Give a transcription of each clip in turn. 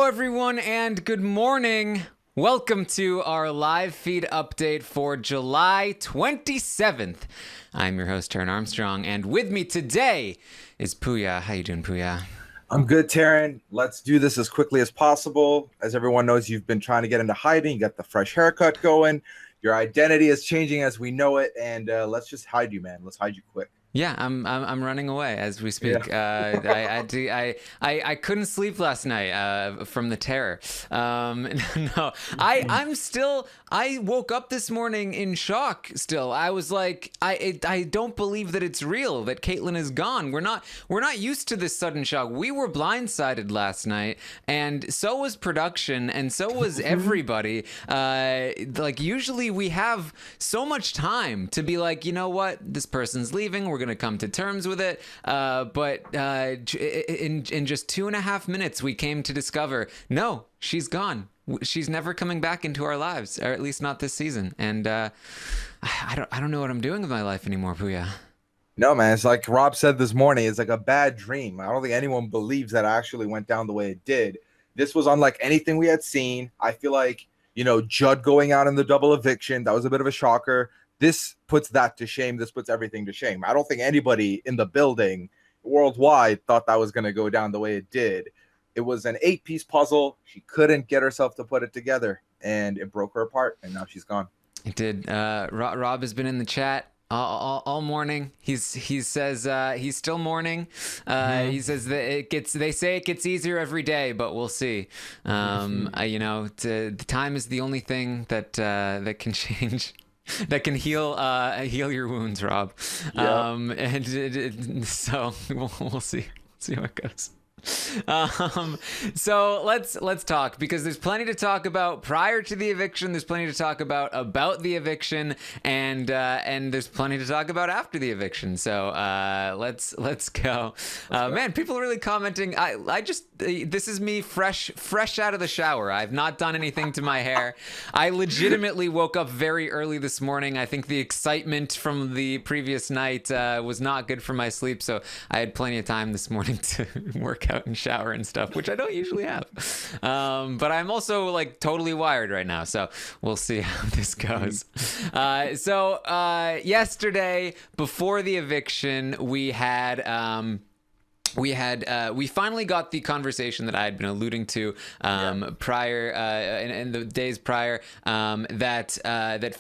everyone, and good morning. Welcome to our live feed update for July 27th. I'm your host, Taran Armstrong, and with me today is Puya. How you doing, Puya? I'm good, Taran. Let's do this as quickly as possible. As everyone knows, you've been trying to get into hiding. You got the fresh haircut going. Your identity is changing as we know it, and let's just hide you, man. Let's hide you quick. Yeah, I'm running away as we speak. Yeah. I couldn't sleep last night from the terror. No, I woke up this morning in shock. Still, I was like, I don't believe that it's real that Kaitlyn is gone. We're not used to this sudden shock. We were blindsided last night, and so was production, and so was everybody. Like usually we have so much time to be like, you know what, this person's leaving. We're gonna come to terms with it, but in just 2.5 minutes we came to discover, no, she's gone. She's never coming back into our lives, or at least not this season. And I don't know what I'm doing with my life anymore, Puya. No, man, it's like Rob said this morning, it's like a bad dream. I don't think anyone believes that it actually went down the way it did. This was unlike anything we had seen. I feel like, Judd going out in the double eviction, that was a bit of a shocker. This puts that to shame. This puts everything to shame. I don't think anybody in the building worldwide thought that was going to go down the way it did. It was an 8-piece puzzle. She couldn't get herself to put it together, and it broke her apart, and now she's gone. It did. Rob has been in the chat all morning. He says he's still mourning. He says that they say it gets easier every day, but we'll see. The time is the only thing that can change. That can heal your wounds, Rob. Yep. So we'll see how it goes. So let's talk, because there's plenty to talk about prior to the eviction. There's plenty to talk about the eviction, and there's plenty to talk about after the eviction. So let's go. Man, people are really commenting. This is me fresh out of the shower. I've not done anything to my hair. I legitimately woke up very early this morning. I think the excitement from the previous night was not good for my sleep, so I had plenty of time this morning to work out and shower and stuff, which I don't usually have. But I'm also like totally wired right now, so we'll see how this goes. So yesterday, before the eviction, we finally got the conversation that I had been alluding to prior in the days prior, that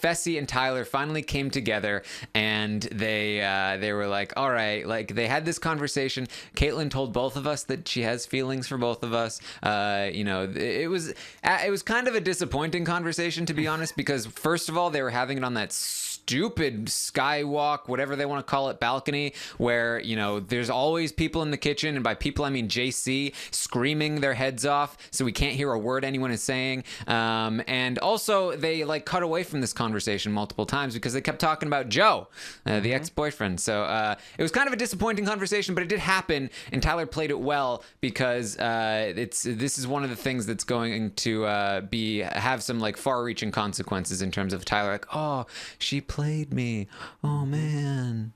Fessy and Tyler finally came together, and they were like, all right, like they had this conversation. Kaitlyn told both of us that she has feelings for both of us. It was kind of a disappointing conversation, to be honest, because first of all, they were having it on that stupid skywalk, whatever they want to call it, balcony, where there's always people in the kitchen, and by people I mean JC, screaming their heads off, so we can't hear a word anyone is saying. And also they like cut away from this conversation multiple times because they kept talking about Joe, the ex-boyfriend. So it was kind of a disappointing conversation, but it did happen, and Tyler played it well, because this is one of the things that's going to have some like far-reaching consequences in terms of Tyler, like, oh, she played me, oh man.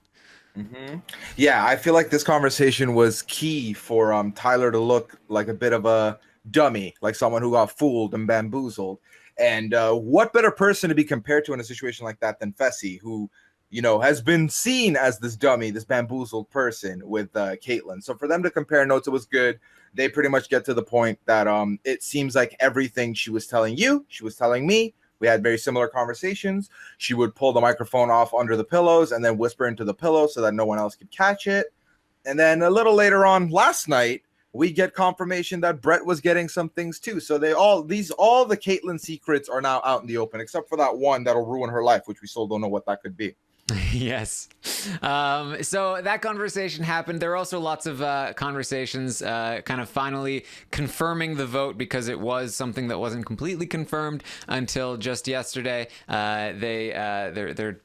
Yeah, I feel like this conversation was key for Tyler to look like a bit of a dummy, like someone who got fooled and bamboozled. And what better person to be compared to in a situation like that than Fessy, who has been seen as this dummy, this bamboozled person with Kaitlyn. So for them to compare notes, it was good. They pretty much get to the point that it seems like everything she was telling you, she was telling me. We had very similar conversations. She would pull the microphone off under the pillows and then whisper into the pillow so that no one else could catch it. And then a little later on last night, we get confirmation that Brett was getting some things too. So all the Kaitlyn secrets are now out in the open, except for that one that'll ruin her life, which we still don't know what that could be. Yes. So that conversation happened. There were also lots of conversations kind of finally confirming the vote, because it was something that wasn't completely confirmed until just yesterday. They're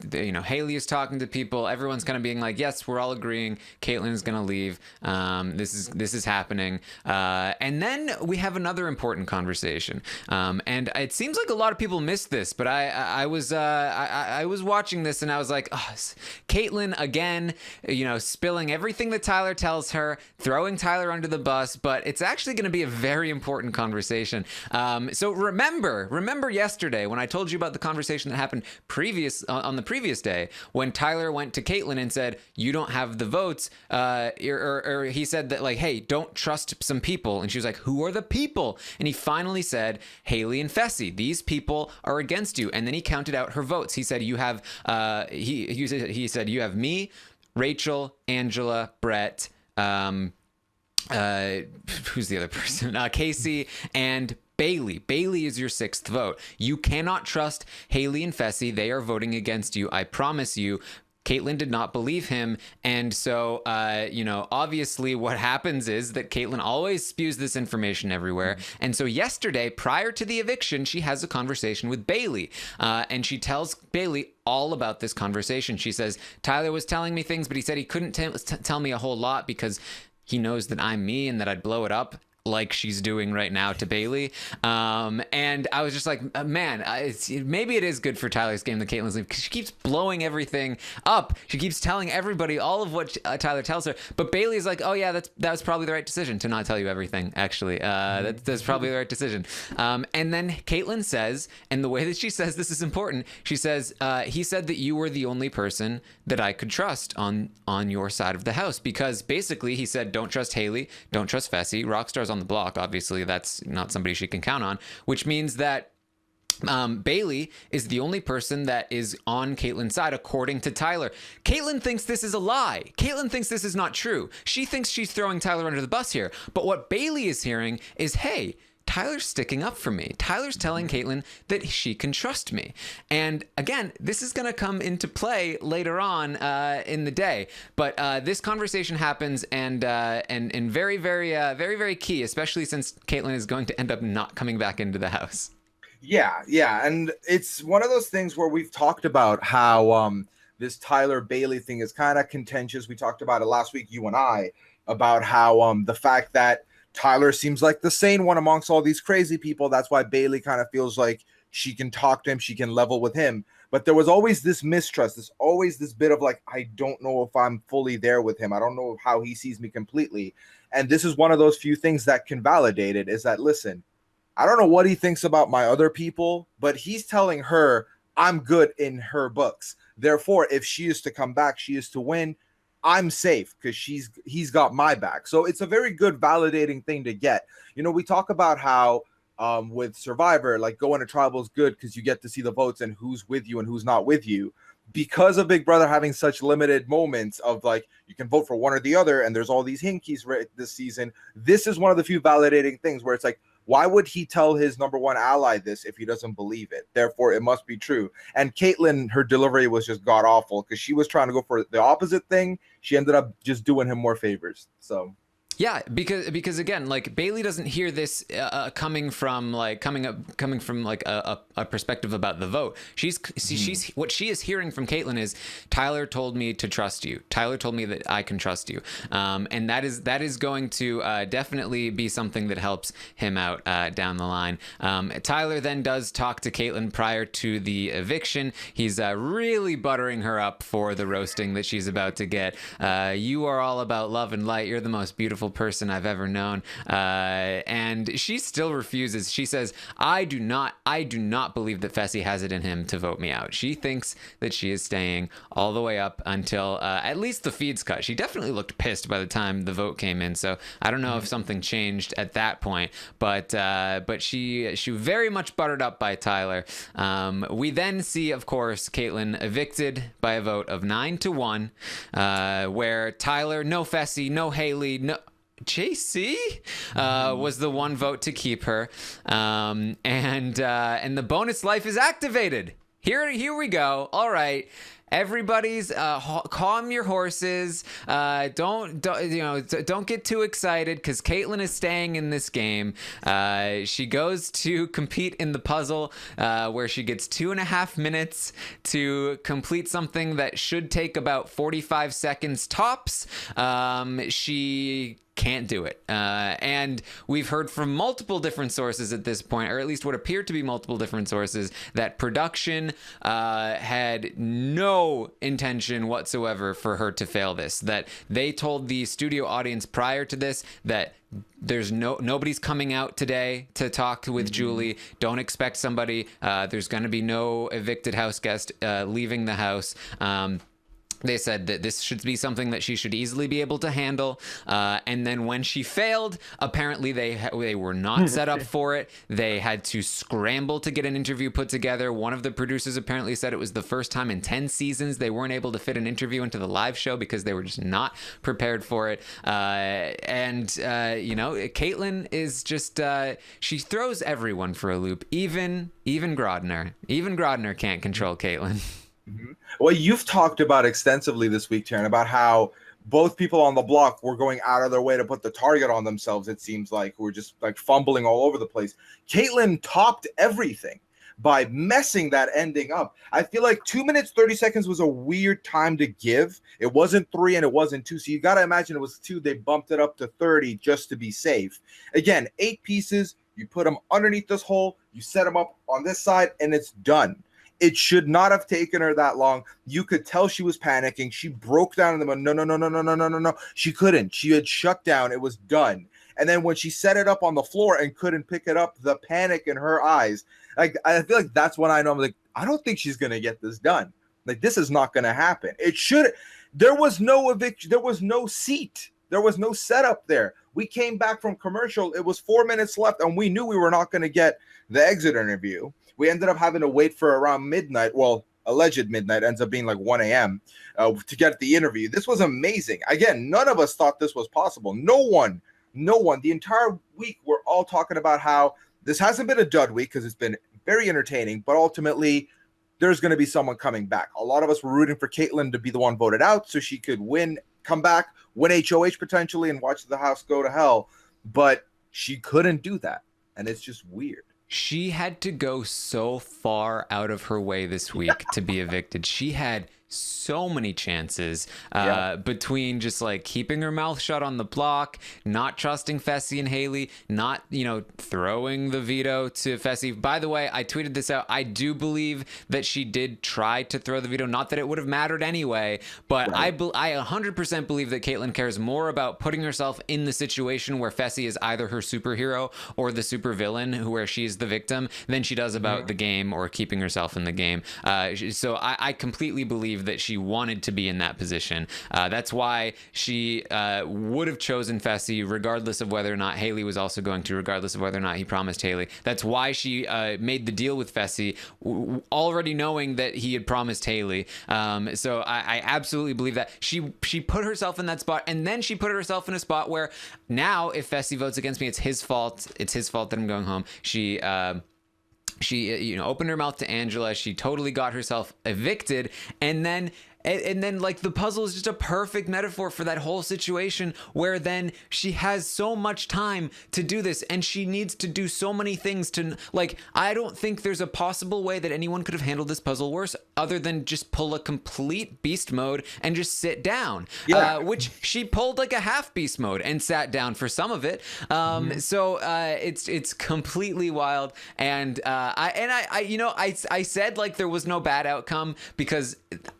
Haleigh is talking to people. Everyone's kind of being like, yes, we're all agreeing Kaitlyn's going to leave. This is happening. And then we have another important conversation. And it seems like a lot of people missed this, but I was watching this and I was like, Kaitlyn again, spilling everything that Tyler tells her, throwing Tyler under the bus, but it's actually going to be a very important conversation. So remember yesterday when I told you about the conversation that happened on the previous day when Tyler went to Kaitlyn and said, you don't have the votes, or he said that, like, hey, don't trust some people. And she was like, who are the people? And he finally said, Haleigh and Fessy, these people are against you. And then he counted out her votes. He said, you have, he said, you have me, Rachel, Angela, Brett, who's the other person? Kaycee and Bayleigh. Bayleigh is your sixth vote. You cannot trust Haleigh and Fessy. They are voting against you. I promise you. Kaitlyn did not believe him. And so, obviously what happens is that Kaitlyn always spews this information everywhere. And so yesterday, prior to the eviction, she has a conversation with Bayleigh. And she tells Bayleigh all about this conversation. She says, Tyler was telling me things, but he said he couldn't tell me a whole lot because he knows that I'm me and that I'd blow it up, like she's doing right now to Bayleigh. And I was just like, man, maybe it is good for Tyler's game that Kaitlyn's leaving, because she keeps blowing everything up. She keeps telling everybody all of what Tyler tells her. But Bayleigh is like, oh yeah, that was probably the right decision to not tell you everything, actually. That's probably the right decision. And then Kaitlyn says, and the way that she says this is important, she says, he said that you were the only person that I could trust on your side of the house, because basically he said, don't trust Haleigh, don't trust Fessy, Rockstar's on the block. Obviously, that's not somebody she can count on, which means that Bayleigh is the only person that is on Kaitlyn's side, according to Tyler. Kaitlyn thinks this is a lie. Kaitlyn thinks this is not true. She thinks she's throwing Tyler under the bus here. But what Bayleigh is hearing is, hey, Tyler's sticking up for me. Tyler's telling Kaitlyn that she can trust me. And again, this is going to come into play later on in the day. But this conversation happens, and very, very, very, very key, especially since Kaitlyn is going to end up not coming back into the house. Yeah. And it's one of those things where we've talked about how this Tyler Bayleigh thing is kind of contentious. We talked about it last week, you and I, about how the fact that Tyler seems like the sane one amongst all these crazy people. That's why Bayleigh kind of feels like she can talk to him, she can level with him. But there was always this mistrust. There's always this bit of like, I don't know if I'm fully there with him. I don't know how he sees me completely. And this is one of those few things that can validate it, is that, listen, I don't know what he thinks about my other people, but he's telling her I'm good in her books. Therefore, if she is to come back, she is to win, I'm safe because he's got my back. So it's a very good validating thing to get. We talk about how with Survivor, like, going to tribal is good because you get to see the votes and who's with you and who's not with you. Because of Big Brother having such limited moments of, like, you can vote for one or the other, and there's all these hinkies this season, this is one of the few validating things where it's like, why would he tell his number one ally this if he doesn't believe it? Therefore, it must be true. And Kaitlyn, her delivery was just god awful because she was trying to go for the opposite thing. She ended up just doing him more favors. So. Yeah, because again, like, Bayleigh doesn't hear this coming from a perspective about the vote. She's what she is hearing from Kaitlyn is, Tyler told me to trust you. Tyler told me that I can trust you, and that is going to definitely be something that helps him out down the line. Tyler then does talk to Kaitlyn prior to the eviction. He's really buttering her up for the roasting that she's about to get. You are all about love and light. You're the most beautiful person I've ever known, and she still refuses. She says, I do not believe that Fessy has it in him to vote me out. She thinks that she is staying all the way up until at least the feed's cut. She definitely looked pissed by the time the vote came in, so I don't know if something changed at that point, but she very much buttered up by Tyler. We then see, of course, Kaitlyn evicted by a vote of 9-1, where Tyler, no Fessy, no Haleigh, no JC was the one vote to keep her, and the bonus life is activated. Here we go. All right, everybody's calm your horses. Don't get too excited because Kaitlyn is staying in this game. She goes to compete in the puzzle where she gets 2.5 minutes to complete something that should take about 45 seconds tops. She can't do it. And we've heard from multiple different sources at this point, or at least what appeared to be multiple different sources, that production had no no intention whatsoever for her to fail this. That they told the studio audience prior to this that there's nobody's coming out today to talk with Julie. Don't expect somebody. There's going to be no evicted house guest leaving the house. They said that this should be something that she should easily be able to handle. And then when she failed, apparently they were not set up for it. They had to scramble to get an interview put together. One of the producers apparently said it was the first time in 10 seasons they weren't able to fit an interview into the live show because they were just not prepared for it. Kaitlyn is just, she throws everyone for a loop, even Grodner. Even Grodner can't control Kaitlyn. Well, you've talked about extensively this week, Taran, about how both people on the block were going out of their way to put the target on themselves. It seems like we're just like fumbling all over the place. Kaitlyn topped everything by messing that ending up. I feel like 2 minutes, 30 seconds was a weird time to give. It wasn't 3 and it wasn't 2. So you got to imagine it was 2. They bumped it up to 30 just to be safe. Again, 8 pieces. You put them underneath this hole. You set them up on this side and it's done. It should not have taken her that long. You could tell she was panicking. She broke down in the middle. No. She couldn't. She had shut down. It was done. And then when she set it up on the floor and couldn't pick it up, the panic in her eyes, like I feel like that's when I know I'm like, I don't think she's gonna get this done. Like this is not gonna happen. It should. There was no eviction. There was no seat. There was no setup there. We came back from commercial. It was 4 minutes left, and we knew we were not going to get the exit interview. We ended up having to wait for around midnight. Well, alleged midnight ends up being like 1 a.m. To get the interview. This was amazing. Again, none of us thought this was possible. No one. The entire week, we're all talking about how this hasn't been a dud week because it's been very entertaining, but ultimately there's going to be someone coming back. A lot of us were rooting for Kaitlyn to be the one voted out so she could win, come back, win HOH potentially, and watch the house go to hell. But she couldn't do that, and it's just weird. She had to go so far out of her way this week to be evicted. She had so many chances between just like keeping her mouth shut on the block, not trusting Fessy and Haleigh, not, throwing the veto to Fessy. By the way, I tweeted this out. I do believe that she did try to throw the veto. Not that it would have mattered anyway, but right. I 100% believe that Kaitlyn cares more about putting herself in the situation where Fessy is either her superhero or the supervillain, where she's the victim, than she does about the game or keeping herself in the game. So I completely believe that she wanted to be in that position. That's why she would have chosen Fessy regardless of whether or not Haleigh was also going to, regardless of whether or not he promised Haleigh. That's why she made the deal with Fessy, already knowing that he had promised Haleigh. So I absolutely believe that. She put herself in that spot, and then she put herself in a spot where now if Fessy votes against me, it's his fault. It's his fault that I'm going home. She opened her mouth to Angela. She totally got herself evicted. And then like the puzzle is just a perfect metaphor for that whole situation, where then she has so much time to do this and she needs to do so many things to, like, I don't think there's a possible way that anyone could have handled this puzzle worse other than just pull a complete beast mode and just sit down, which she pulled like a half beast mode and sat down for some of it. So it's completely wild. And I said like there was no bad outcome because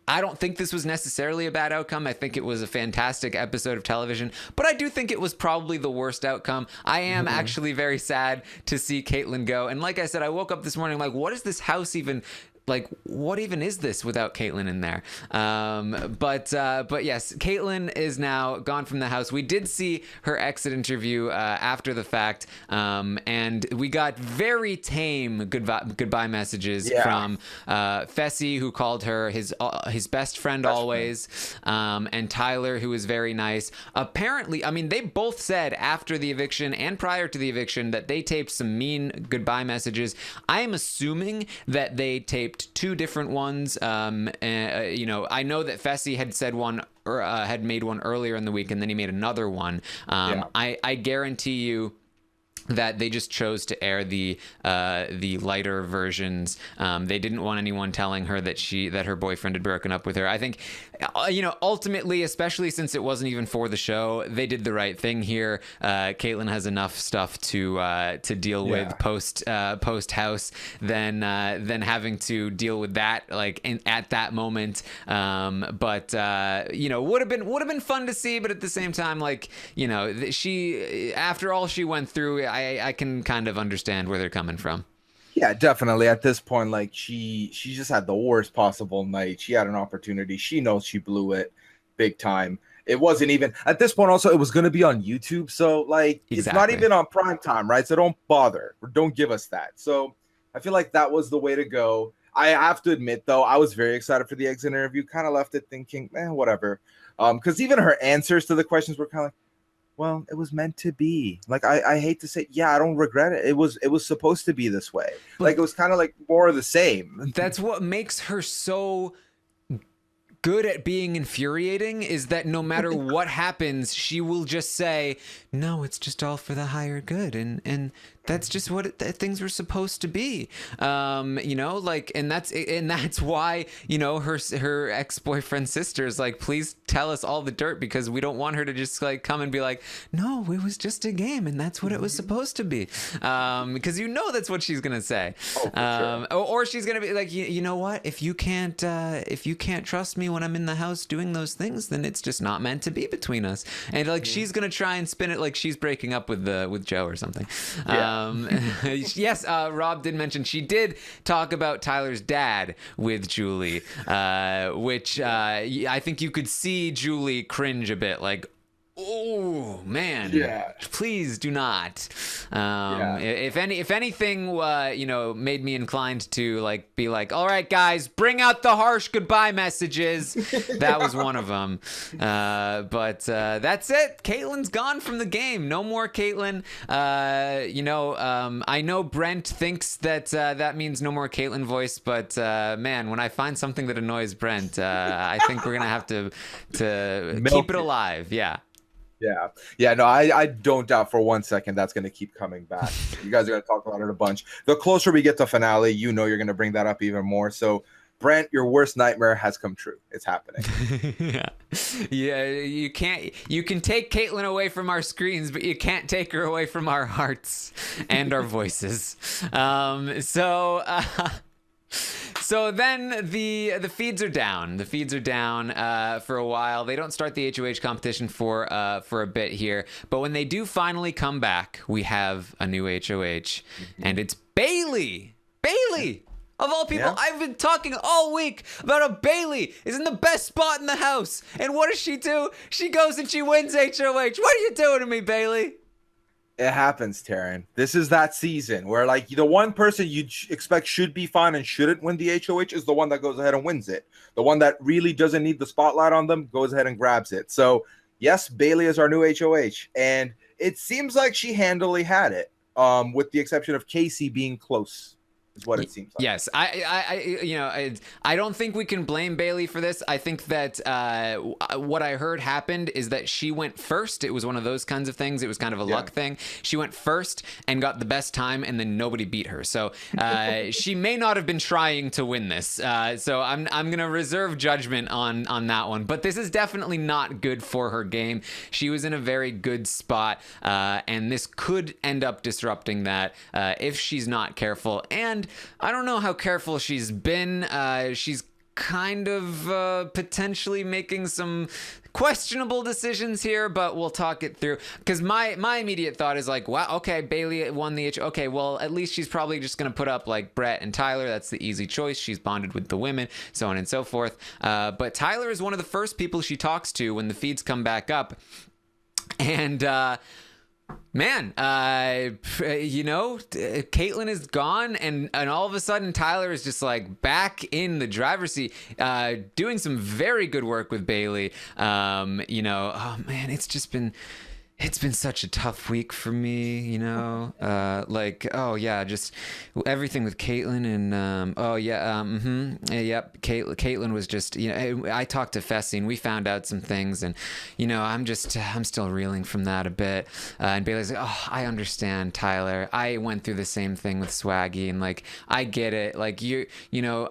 I don't think this was necessarily a bad outcome. I think it was a fantastic episode of television, but I do think it was probably the worst outcome. I am actually very sad to see Kaitlyn go. And like I said, I woke up this morning like, what is this house even... Like, what even is this without Kaitlyn in there? But yes, Kaitlyn is now gone from the house. We did see her exit interview after the fact, and we got very tame goodbye messages from Fessy, who called her his best friend always, and Tyler, who was very nice. Apparently, I mean, they both said after the eviction and prior to the eviction that they taped some mean goodbye messages. I am assuming that they taped two different ones. I know that Fessy had said one or had made one earlier in the week, and then he made another one. I guarantee you that they just chose to air the lighter versions. They didn't want anyone telling her that her boyfriend had broken up with her. I think, ultimately, especially since it wasn't even for the show, they did the right thing here. Kaitlyn has enough stuff to deal with post house than having to deal with that at that moment. But would have been fun to see. But at the same time, she, after all she went through, I can kind of understand where they're coming from. Yeah, definitely. At this point, she just had the worst possible night. She had an opportunity. She knows she blew it big time. It wasn't even at this point. Also, it was going to be on YouTube, so It's not even on prime time, right? So don't bother. Don't give us that. So I feel like that was the way to go. I have to admit, though, I was very excited for the exit interview. Kind of left it thinking, whatever. Because even her answers to the questions were kind of well, it was meant to be. I hate to say, I don't regret it. It was supposed to be this way. But it was kind of more of the same. That's what makes her so good at being infuriating, is that no matter what happens, she will just say, no, it's just all for the higher good. And that's just what things were supposed to be. And that's why, her ex-boyfriend's sister is please tell us all the dirt, because we don't want her to just come and be like, no, it was just a game and that's what it was supposed to be. Because that's what she's going to say. Sure. Or she's going to be like, you know what? If you can't trust me when I'm in the house doing those things, then it's just not meant to be between us. And she's going to try and spin it like she's breaking up with Joe or something. Yes, Rob did mention she did talk about Tyler's dad with Julie, which I think you could see Julie cringe a bit, oh man, please do not. If anything made me inclined to be all right guys, bring out the harsh goodbye messages, that was one of them. But that's it. Kaitlyn's gone from the game. No more Kaitlyn. I know Brent thinks that means no more Kaitlyn voice, but man, when I find something that annoys Brent, I think we're gonna have to keep it alive. No, I don't doubt for 1 second that's going to keep coming back. You guys are going to talk about it a bunch. The closer we get to finale, you're going to bring that up even more. So, Brent, your worst nightmare has come true. It's happening. You can take Kaitlyn away from our screens, but you can't take her away from our hearts and our voices. So then the feeds are down. The feeds are down for a while. They don't start the HOH competition for a bit here, but when they do finally come back, we have a new HOH, and it's Bayleigh. Bayleigh, of all people, I've been talking all week about how Bayleigh is in the best spot in the house, and what does she do? She goes and she wins HOH. What are you doing to me, Bayleigh? It happens, Taran. This is that season where the one person you'd expect should be fine and shouldn't win the HOH is the one that goes ahead and wins it. The one that really doesn't need the spotlight on them goes ahead and grabs it. So yes, Bayleigh is our new HOH, and it seems like she handily had it, with the exception of Kaycee being close. Is what it seems like. Yes, I don't think we can blame Bayleigh for this. I think that what I heard happened is that she went first. It was one of those kinds of things. It was kind of a luck thing. She went first and got the best time, and then nobody beat her. So she may not have been trying to win this. So I'm gonna reserve judgment on that one. But this is definitely not good for her game. She was in a very good spot, and this could end up disrupting that if she's not careful. And I don't know how careful she's been. She's kind of potentially making some questionable decisions here, but we'll talk it through. Because my immediate thought is wow, okay, Bayleigh won the okay, well, at least she's probably just going to put up Brett and Tyler. That's the easy choice. She's bonded with the women, so on and so forth. But Tyler is one of the first people she talks to when the feeds come back up. And man, Kaitlyn is gone, and all of a sudden Tyler is just back in the driver's seat, doing some very good work with Bayleigh. Oh man, it's just been It's been such a tough week for me, you know. Oh yeah, just everything with Kaitlyn and yep. Kaitlyn was just, you know. I talked to Fessy and we found out some things, and you know, I'm still reeling from that a bit. And Bayleigh's like, oh, I understand, Tyler. I went through the same thing with Swaggy, and like, I get it. Like you know,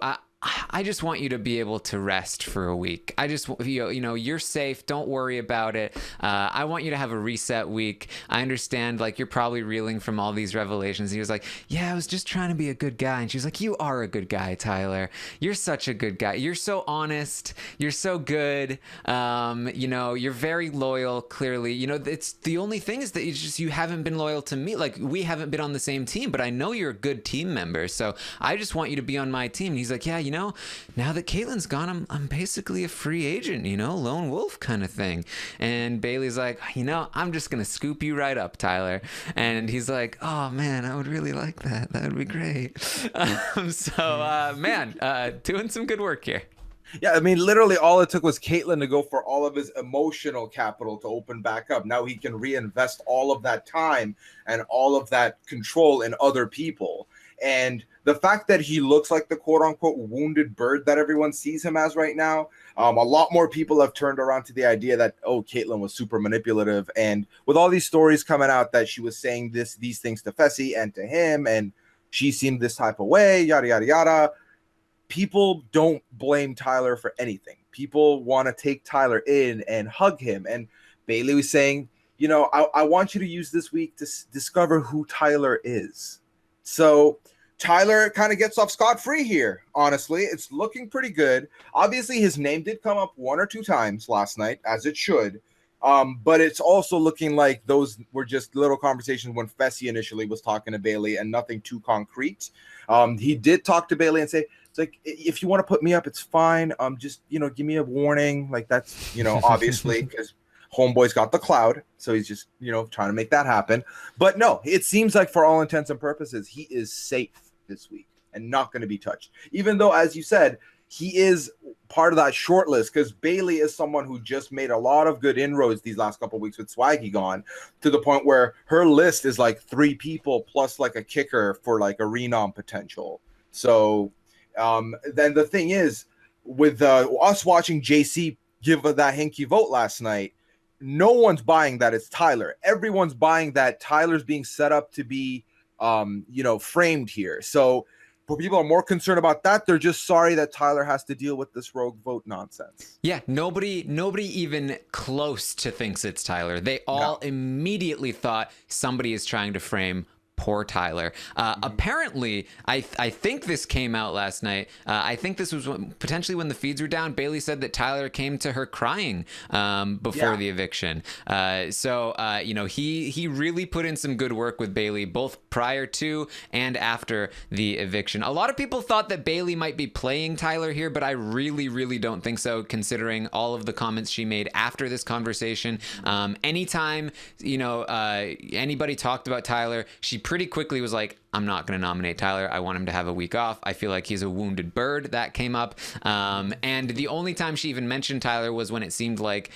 I just want you to be able to rest for a week. I just, you know, you're safe. Don't worry about it. I want you to have a reset week. I understand, like, you're probably reeling from all these revelations. He was like, yeah, I was just trying to be a good guy. And she was like, you are a good guy, Tyler. You're such a good guy. You're so honest. You're so good. You know, you're very loyal, clearly. You know, it's the only thing is that you haven't been loyal to me. Like, we haven't been on the same team, but I know you're a good team member. So I just want you to be on my team. And he's like, yeah, you know, now that Kaitlyn's gone, I'm basically a free agent, you know, lone wolf kind of thing. And Bayleigh's like, you know, I'm just going to scoop you right up, Tyler. And he's like, oh, man, I would really like that. That would be great. Doing some good work here. Yeah, I mean, literally all it took was Kaitlyn to go for all of his emotional capital to open back up. Now he can reinvest all of that time and all of that control in other people. And the fact that he looks like the quote-unquote wounded bird that everyone sees him as right now, a lot more people have turned around to the idea that, oh, Kaitlyn was super manipulative. And with all these stories coming out that she was saying these things to Fessy and to him, and she seemed this type of way, yada, yada, yada, people don't blame Tyler for anything. People want to take Tyler in and hug him. And Bayleigh was saying, you know, I want you to use this week to discover who Tyler is. So Tyler kind of gets off scot-free here, honestly. It's looking pretty good. Obviously, his name did come up 1 or 2 times last night, as it should. But it's also looking like those were just little conversations when Fessy initially was talking to Bayleigh and nothing too concrete. He did talk to Bayleigh and say, it's like, if you want to put me up, it's fine. Just, you know, give me a warning. Like, that's, you know, obviously, because Homeboy's got the cloud, so he's just, you know, trying to make that happen. But no, it seems like for all intents and purposes, he is safe this week and not going to be touched. Even though, as you said, he is part of that short list, because Bayleigh is someone who just made a lot of good inroads these last couple of weeks with Swaggy gone, to the point where her list is like 3 people plus like a kicker for like a renom potential. So then the thing is, with us watching JC give that hinky vote last night, no one's buying that it's Tyler. Everyone's buying that Tyler's being set up to be, you know, framed here. So people are more concerned about that. They're just sorry that Tyler has to deal with this rogue vote nonsense. Yeah, nobody even close to thinks it's Tyler. They all immediately thought somebody is trying to frame poor Tyler. Apparently, I think this came out last night. I think this was potentially when the feeds were down. Bayleigh said that Tyler came to her crying before the eviction. You know, he really put in some good work with Bayleigh, both prior to and after the eviction. A lot of people thought that Bayleigh might be playing Tyler here, but I really, really don't think so, considering all of the comments she made after this conversation. Anytime, you know, anybody talked about Tyler, she pretty quickly was like, I'm not going to nominate Tyler. I want him to have a week off. I feel like he's a wounded bird. That came up. And the only time she even mentioned Tyler was when it seemed like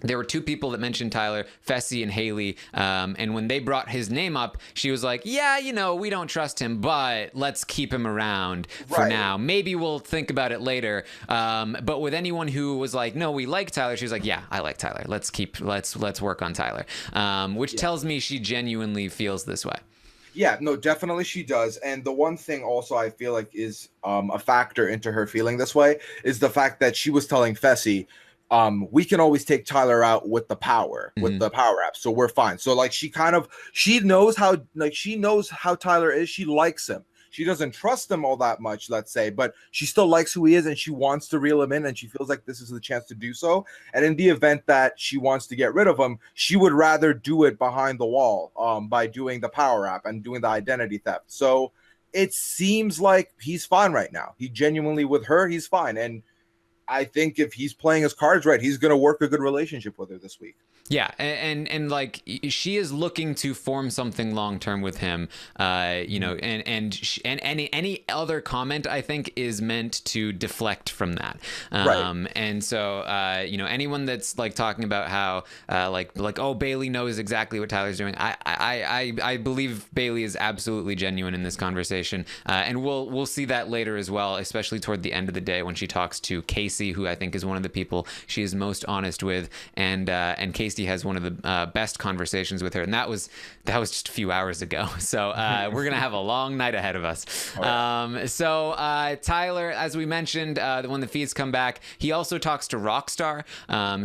there were 2 people that mentioned Tyler, Fessy and Haleigh, and when they brought his name up, she was like, yeah, you know, we don't trust him, but let's keep him around for now. Maybe we'll think about it later. But with anyone who was like, no, we like Tyler, she was like, yeah, I like Tyler. Let's work on Tyler, which tells me she genuinely feels this way. Yeah, no, definitely she does. And the one thing also I feel like is a factor into her feeling this way is the fact that she was telling Fessy, we can always take Tyler out with the power, with the power app. So we're fine. So like she knows how Tyler is. She likes him. She doesn't trust him all that much, let's say, but she still likes who he is and she wants to reel him in, and she feels like this is the chance to do so. And in the event that she wants to get rid of him, she would rather do it behind the wall by doing the power app and doing the identity theft. So it seems like he's fine right now. He genuinely, with her, he's fine. And I think if he's playing his cards right, he's going to work a good relationship with her this week. Yeah, and like she is looking to form something long term with him, you know, and any other comment I think is meant to deflect from that. Right. And so you know, anyone that's like talking about how like oh, Bayleigh knows exactly what Tyler's doing. I believe Bayleigh is absolutely genuine in this conversation, and we'll see that later as well, especially toward the end of the day when she talks to Kaycee, who I think is one of the people she is most honest with, and Kaycee has one of the best conversations with her, and that was just a few hours ago. So we're gonna have a long night ahead of us. So Tyler, as we mentioned, when the feeds come back, he also talks to Rockstar.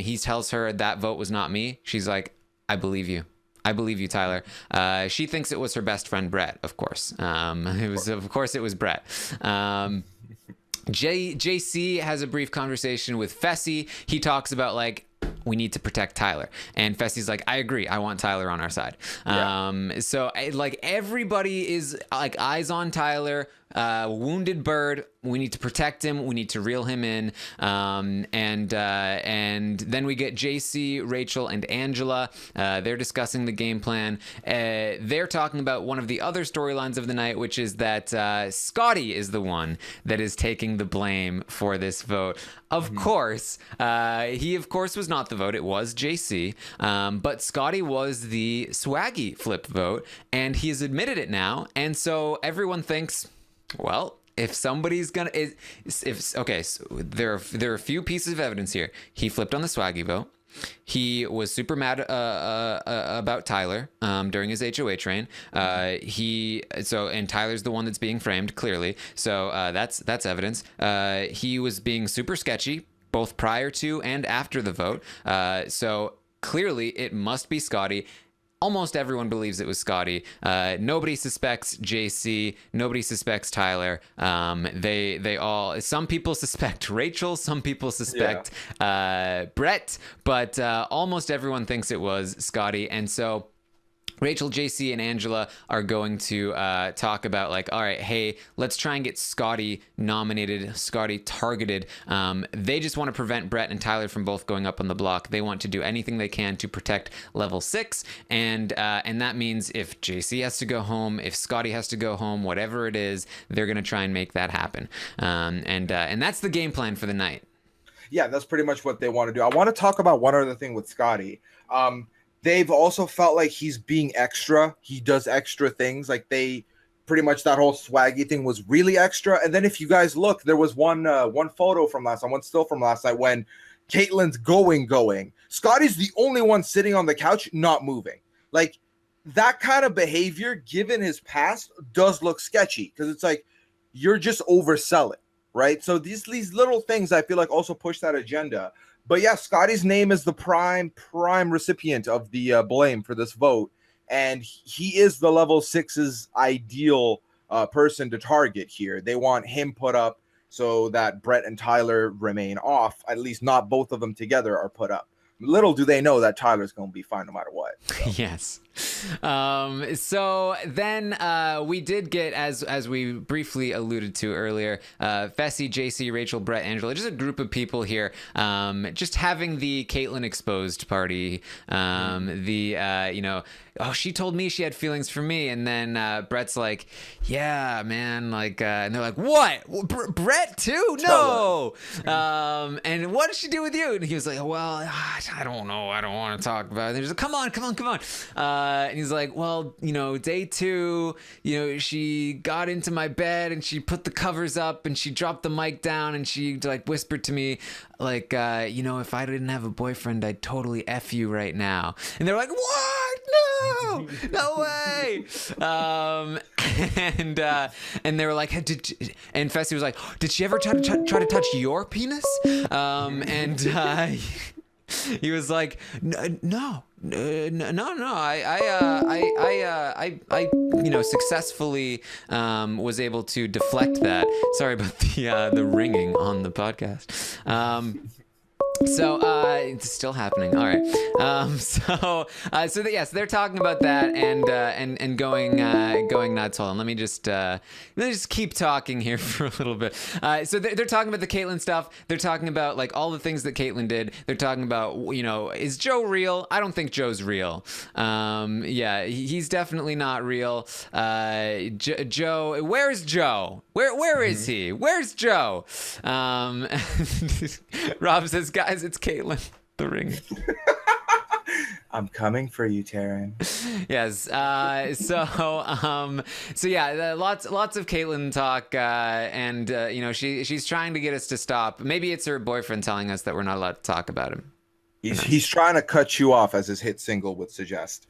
He tells her that vote was not me. She's like, I believe you. I believe you, Tyler. She thinks it was her best friend Brett, of course. Of course it was Brett. JC has a brief conversation with Fessy. He talks about like, we need to protect Tyler, and Fessy's like, I agree, I want Tyler on our side. So like everybody is like eyes on Tyler. Wounded bird, we need to protect him, we need to reel him in. And then we get JC, Rachel, and Angela. They're discussing the game plan. They're talking about one of the other storylines of the night, which is that Scottie is the one that is taking the blame for this vote. Of course, he of course was not the vote, it was JC, but Scottie was the Swaggy flip vote, and he's admitted it now, and so everyone thinks, well, if somebody's gonna, okay, so there are a few pieces of evidence here. He flipped on the Swaggy vote. He was super mad about Tyler during his HOH reign. And Tyler's the one that's being framed clearly. So that's evidence. He was being super sketchy both prior to and after the vote. So clearly it must be Scottie. Almost everyone believes it was Scottie. Nobody suspects JC. Nobody suspects Tyler. They all. Some people suspect Rachel. Some people suspect Brett. But almost everyone thinks it was Scottie. And so Rachel, JC, and Angela are going to talk about like, all right, hey, let's try and get Scottie nominated, Scottie targeted. They just want to prevent Brett and Tyler from both going up on the block. They want to do anything they can to protect level 6, and that means if JC has to go home, if Scottie has to go home, whatever it is, they're going to try and make that happen. And that's the game plan for the night. Yeah, that's pretty much what they want to do. I want to talk about one other thing with Scottie. They've also felt like he's being extra. He does extra things. Like they pretty much that whole Swaggy thing was really extra. And then if you guys look, there was one photo from last night, one still from last night when Kaitlyn's going. Scottie's the only one sitting on the couch, not moving. Like that kind of behavior, given his past, does look sketchy because it's like you're just overselling, right? So these little things I feel like also push that agenda. But yeah, Scottie's name is the prime recipient of the blame for this vote. And he is the level 6's ideal person to target here. They want him put up so that Brett and Tyler remain off. At least not both of them together are put up. Little do they know that Tyler's going to be fine no matter what. So. Yes. So then we did get, as we briefly alluded to earlier, Fessy, JC, Rachel, Brett, Angela, just a group of people here, just having the Kaitlyn exposed party. Oh, she told me she had feelings for me, and then Brett's like, yeah, man, like, and they're like, what? Brett too? No. And what did she do with you? And he was like, well, I don't know. I don't want to talk about it. And he's like, come on. And he's like, well, day 2, she got into my bed and she put the covers up and she dropped the mic down and she like whispered to me, like, if I didn't have a boyfriend, I'd totally F you right now. And they're like, what? No way. And they were like, and Fessy was like, did she ever try to touch your penis? And he was like, no. I successfully was able to deflect that. Sorry about the ringing on the podcast. So it's still happening. All right. So yes, they're talking about that and going nuts. Hold on. Let me just keep talking here for a little bit. So they're talking about the Kaitlyn stuff. They're talking about like all the things that Kaitlyn did. They're talking about, you know, is Joe real? I don't think Joe's real. Yeah, he's definitely not real. Joe, where's Joe? Where is he? Where's Joe? Rob says, guys, it's Kaitlyn. The ring. I'm coming for you, Taran. Yes. So yeah, lots of Kaitlyn talk, and you know, she's trying to get us to stop. Maybe it's her boyfriend telling us that we're not allowed to talk about him. He's trying to cut you off, as his hit single would suggest.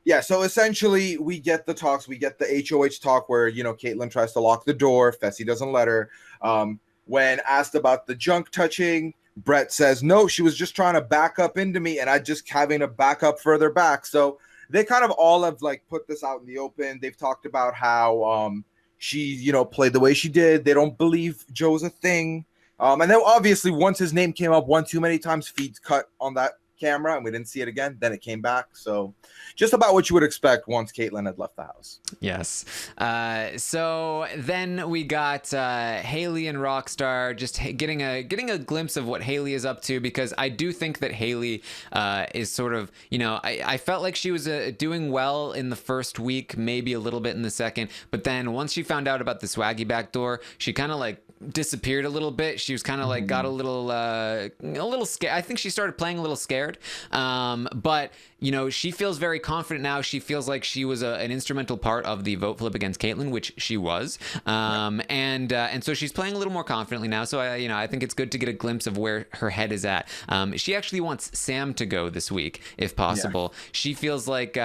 Yeah, so essentially we get the talks, we get the HOH talk where, you know, Kaitlyn tries to lock the door, Fessy doesn't let her. When asked about the junk touching, Brett says, no, she was just trying to back up into me and I just having to back up further back. So they kind of all have like put this out in the open. They've talked about how she, you know, played the way she did. They don't believe Joe's a thing. And then obviously once his name came up one too many times, feeds cut on that camera and we didn't see it again. Then it came back. So just about what you would expect once Kaitlyn had left the house. Yes. So then we got Haleigh and Rockstar just getting a glimpse of what Haleigh is up to, because I do think that Haleigh is sort of, you know, I felt like she was doing well in the first week, maybe a little bit in the second, but then once she found out about the Swaggy backdoor, she kind of like disappeared a little bit. She was kind of like got a little scared. I think she started playing a little scared. But you know, she feels very confident now. She feels like she was an instrumental part of the vote flip against Kaitlyn, which she was. And so she's playing a little more confidently now. So I think it's good to get a glimpse of where her head is at. She actually wants Sam to go this week, if possible. Yeah. She feels like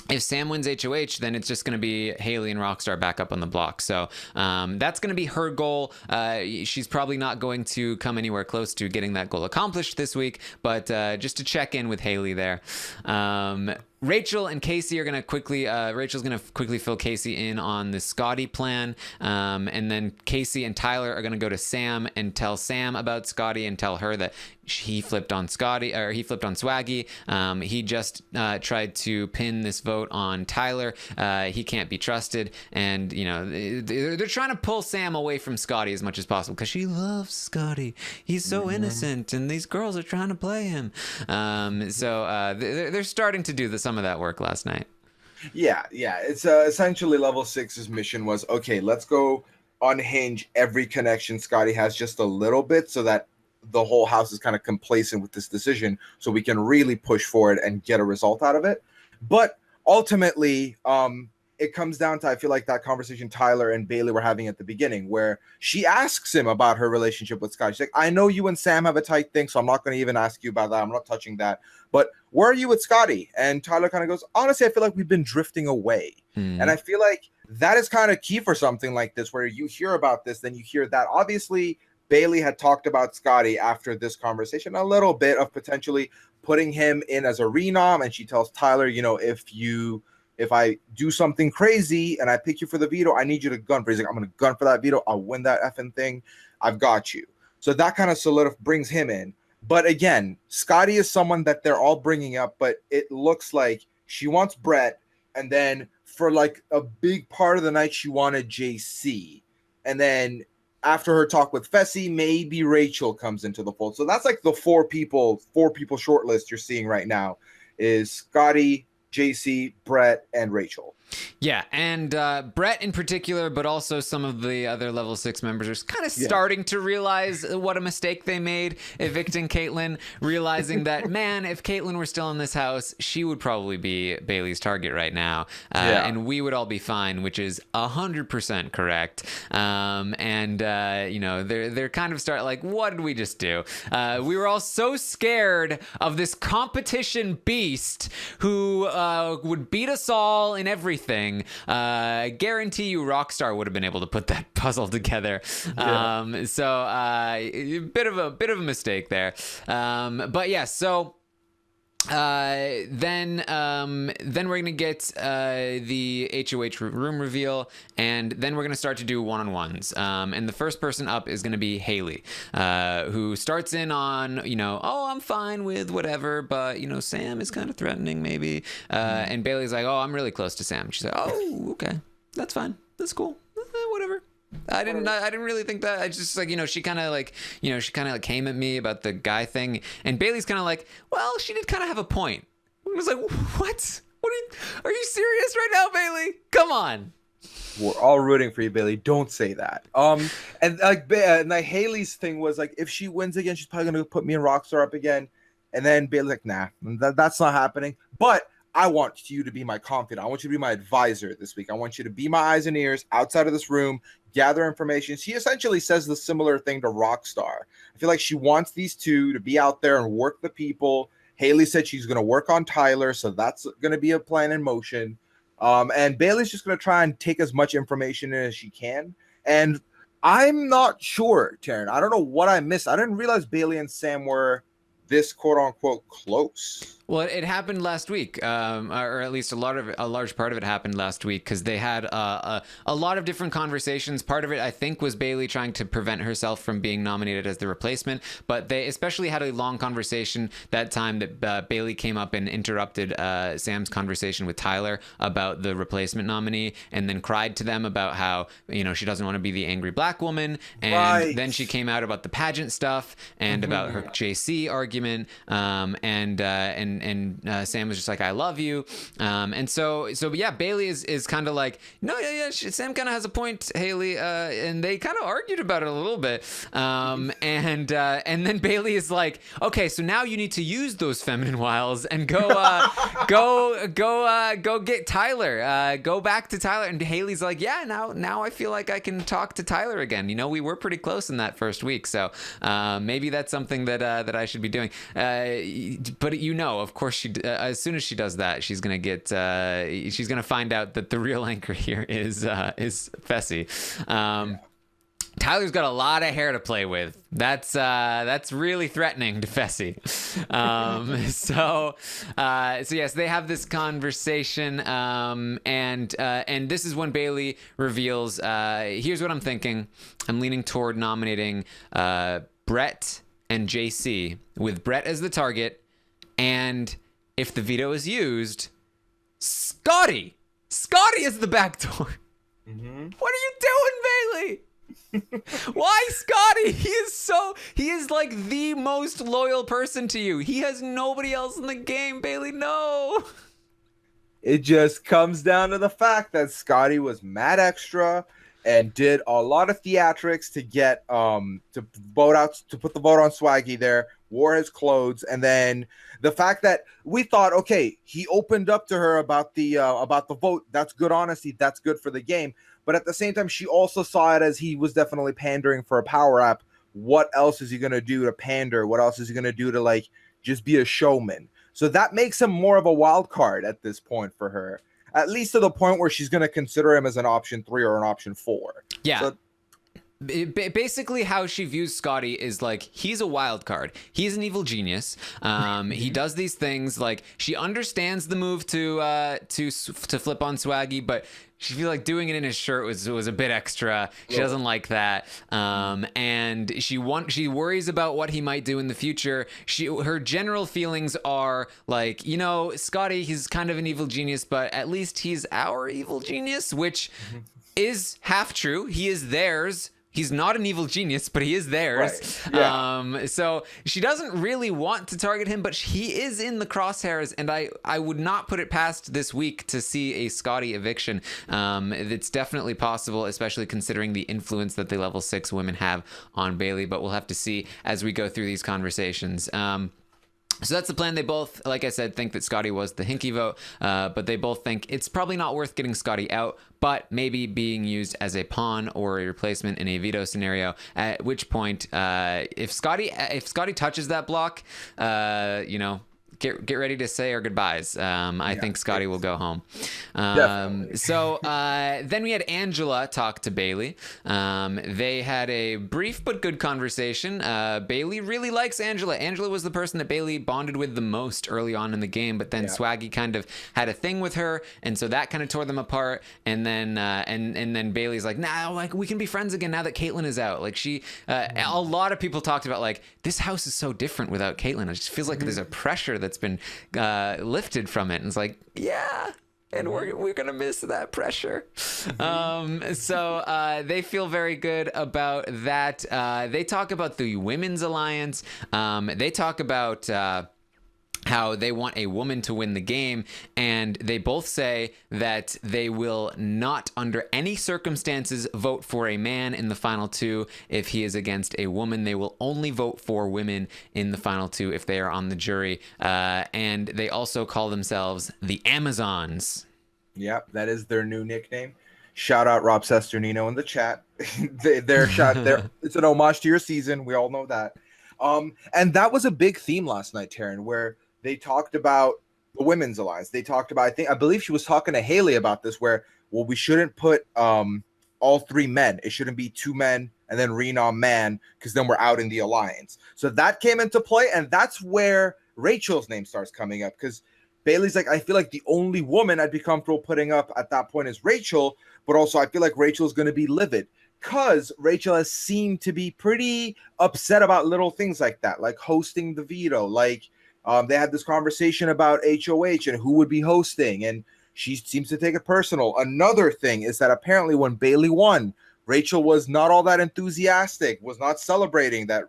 if Sam wins HOH, then it's just going to be Haleigh and Rockstar back up on the block. So that's going to be her goal. She's probably not going to come anywhere close to getting that goal accomplished this week, but just to check in with Haleigh there. Rachel and Kaycee are going to quickly, Rachel's going to quickly fill Kaycee in on the Scottie plan. And then Kaycee and Tyler are going to go to Sam and tell Sam about Scottie and tell her that he flipped on Scottie, or he flipped on Swaggy. He just tried to pin this vote on Tyler. He can't be trusted. And, you know, they're trying to pull Sam away from Scottie as much as possible because she loves Scottie. He's so innocent and these girls are trying to play him. So they're starting to do some of that work last night. Yeah. It's essentially level 6's mission was, okay, let's go unhinge every connection Scottie has just a little bit so that the whole house is kind of complacent with this decision so we can really push forward and get a result out of it. But ultimately, it comes down to, I feel like that conversation Tyler and Bayleigh were having at the beginning where she asks him about her relationship with Scottie. She's like, I know you and Sam have a tight thing, so I'm not going to even ask you about that. I'm not touching that. But where are you with Scottie? And Tyler kind of goes, honestly, I feel like we've been drifting away. And I feel like that is kind of key for something like this, where you hear about this, then you hear that. Obviously, Bayleigh had talked about Scottie after this conversation, a little bit of potentially putting him in as a renom. And she tells Tyler, you know, if I do something crazy and I pick you for the veto, I need you to gun for it. He's like, I'm going to gun for that veto. I'll win that effing thing. I've got you. So that kind of brings him in. But again, Scottie is someone that they're all bringing up, but it looks like she wants Brett. And then for like a big part of the night, she wanted JC. And then after her talk with Fessy, maybe Rachel comes into the fold. So that's like the four people shortlist you're seeing right now is Scottie, JC, Brett, and Rachel. Yeah, and Brett in particular, but also some of the other level 6 members are kind of starting to realize what a mistake they made evicting Kaitlyn, realizing that, man, if Kaitlyn were still in this house, she would probably be Bayleigh's target right now, and we would all be fine, which is 100% correct. You know, they're kind of like, what did we just do? We were all so scared of this competition beast who would beat us all in everything. I guarantee you Rockstar would have been able to put that puzzle together. So a bit of a mistake there. But yeah, so Then we're gonna get the HOH room reveal, and then we're gonna start to do one-on-ones. And the first person up is gonna be Haleigh, who starts in on, oh, I'm fine with whatever, but Sam is kind of threatening maybe. And Bayleigh's like, oh, I'm really close to Sam. She's like, oh, okay, that's fine, that's cool, whatever. I didn't really think that. I just she kind of came at me about the guy thing, and Bayleigh's kind of like, well, she did kind of have a point. I was like, what are you serious right now, Bayleigh? Come on. We're all rooting for you, Bayleigh. Don't say that. And Haleigh's thing was like, if she wins again, she's probably gonna put me and Rockstar up again. And then Bayleigh's like, nah, that's not happening. But I want you to be my confidant. I want you to be my advisor this week. I want you to be my eyes and ears outside of this room, gather information. She essentially says the similar thing to Rockstar. I feel like she wants these two to be out there and work the people. Haleigh said she's going to work on Tyler, so that's going to be a plan in motion. And Bayleigh's just going to try and take as much information in as she can. And I'm not sure, Taran. I don't know what I missed. I didn't realize Bayleigh and Sam were this quote-unquote close. Well, it happened last week, or at least a large part of it happened last week, because they had a lot of different conversations. Part of it, I think, was Bayleigh trying to prevent herself from being nominated as the replacement, but they especially had a long conversation that time that Bayleigh came up and interrupted Sam's conversation with Tyler about the replacement nominee, and then cried to them about how she doesn't want to be the angry black woman, and then she came out about the pageant stuff and about her JC argument, and Sam was just like, I love you. And so yeah, Bayleigh is kind of like, no, Sam kind of has a point, Haleigh. And they kind of argued about it a little bit. And then Bayleigh is like, okay, so now you need to use those feminine wiles and go get Tyler. Go back to Tyler. And Haleigh's like, yeah, now I feel like I can talk to Tyler again. We were pretty close in that first week. So maybe that's something that I should be doing. But of course, as soon as she does that, she's gonna find out that the real anchor here is Fessy. Tyler's got a lot of hair to play with. That's really threatening to Fessy. So yes, they have this conversation, and this is when Bayleigh reveals, here's what I'm thinking. I'm leaning toward nominating Brett and JC, with Brett as the target, and if the veto is used, Scottie is the back door. Mm-hmm. What are you doing, Bayleigh? Why Scottie? He is like the most loyal person to you. He has nobody else in the game, Bayleigh. No. It just comes down to the fact that Scottie was mad extra and did a lot of theatrics to get to put the vote on Swaggy there, wore his clothes, and then the fact that we thought, okay, he opened up to her about the vote. That's good honesty. That's good for the game. But at the same time, she also saw it as he was definitely pandering for a power up. What else is he going to do to pander? What else is he going to do to just be a showman? So that makes him more of a wild card at this point for her, at least to the point where she's going to consider him as an option 3 or an option 4. Yeah. So, basically how she views Scottie is like, he's a wild card. He's an evil genius. He does these things. Like, she understands the move to flip on Swaggy, but she feels like doing it in his shirt was a bit extra. She doesn't like that. And she worries about what he might do in the future. Her general feelings are like, Scottie, he's kind of an evil genius, but at least he's our evil genius, which is half true. He is theirs. He's not an evil genius, but he is theirs. Right. Yeah. So she doesn't really want to target him, but he is in the crosshairs, and I would not put it past this week to see a Scottie eviction. It's definitely possible, especially considering the influence that the level 6 women have on Bayleigh, but we'll have to see as we go through these conversations. So that's the plan. They both, like I said, think that Scottie was the hinky vote, but they both think it's probably not worth getting Scottie out, but maybe being used as a pawn or a replacement in a veto scenario, at which point, if Scottie touches that block, get ready to say our goodbyes. I think Scottie will go home. So then we had Angela talk to Bayleigh. They had a brief but good conversation. Bayleigh really likes Angela. Angela was the person that Bayleigh bonded with the most early on in the game, but then Swaggy kind of had a thing with her, and so that kind of tore them apart. And then and then Bayleigh's like, nah, like we can be friends again now that Kaitlyn is out. Like she, a lot of people talked about like this house is so different without Kaitlyn. It just feels like there's a pressure that's been lifted from it, and it's like, yeah. And we're gonna miss that pressure. So they feel very good about that. They talk about the women's alliance. They talk about how they want a woman to win the game, and they both say that they will not under any circumstances vote for a man in the final two if he is against a woman. They will only vote for women in the final two if they are on the jury, and they also call themselves the Amazons. Yep, that is their new nickname. Shout out Rob Sesternino in the chat. It's an homage to your season, we all know that. And that was a big theme last night, Taran, where they talked about the women's alliance. They talked about, I believe she was talking to Haleigh about this, where, well, we shouldn't put all three men. It shouldn't be two men and then Renom man, because then we're out in the alliance. So that came into play, and that's where Rachel's name starts coming up, because Bayleigh's like, I feel like the only woman I'd be comfortable putting up at that point is Rachel, but also I feel like Rachel's going to be livid, because Rachel has seemed to be pretty upset about little things like that, like hosting the veto, like they had this conversation about HOH and who would be hosting, and she seems to take it personal. Another thing is that apparently when Bayleigh won, Rachel was not all that enthusiastic, was not celebrating that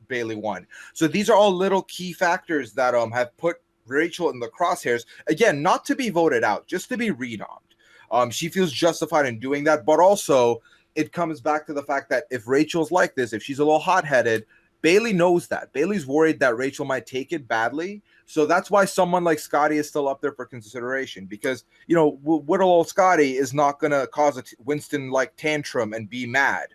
Bayleigh won. So these are all little key factors that have put Rachel in the crosshairs. Again, not to be voted out, just to be renommed. She feels justified in doing that, but also it comes back to the fact that if Rachel's like this, if she's a little hot-headed, Bayleigh knows that. Bayleigh's worried that Rachel might take it badly. So that's why someone like Scottie is still up there for consideration, because, you know, little old Scottie is not going to cause a Winston-like tantrum and be mad.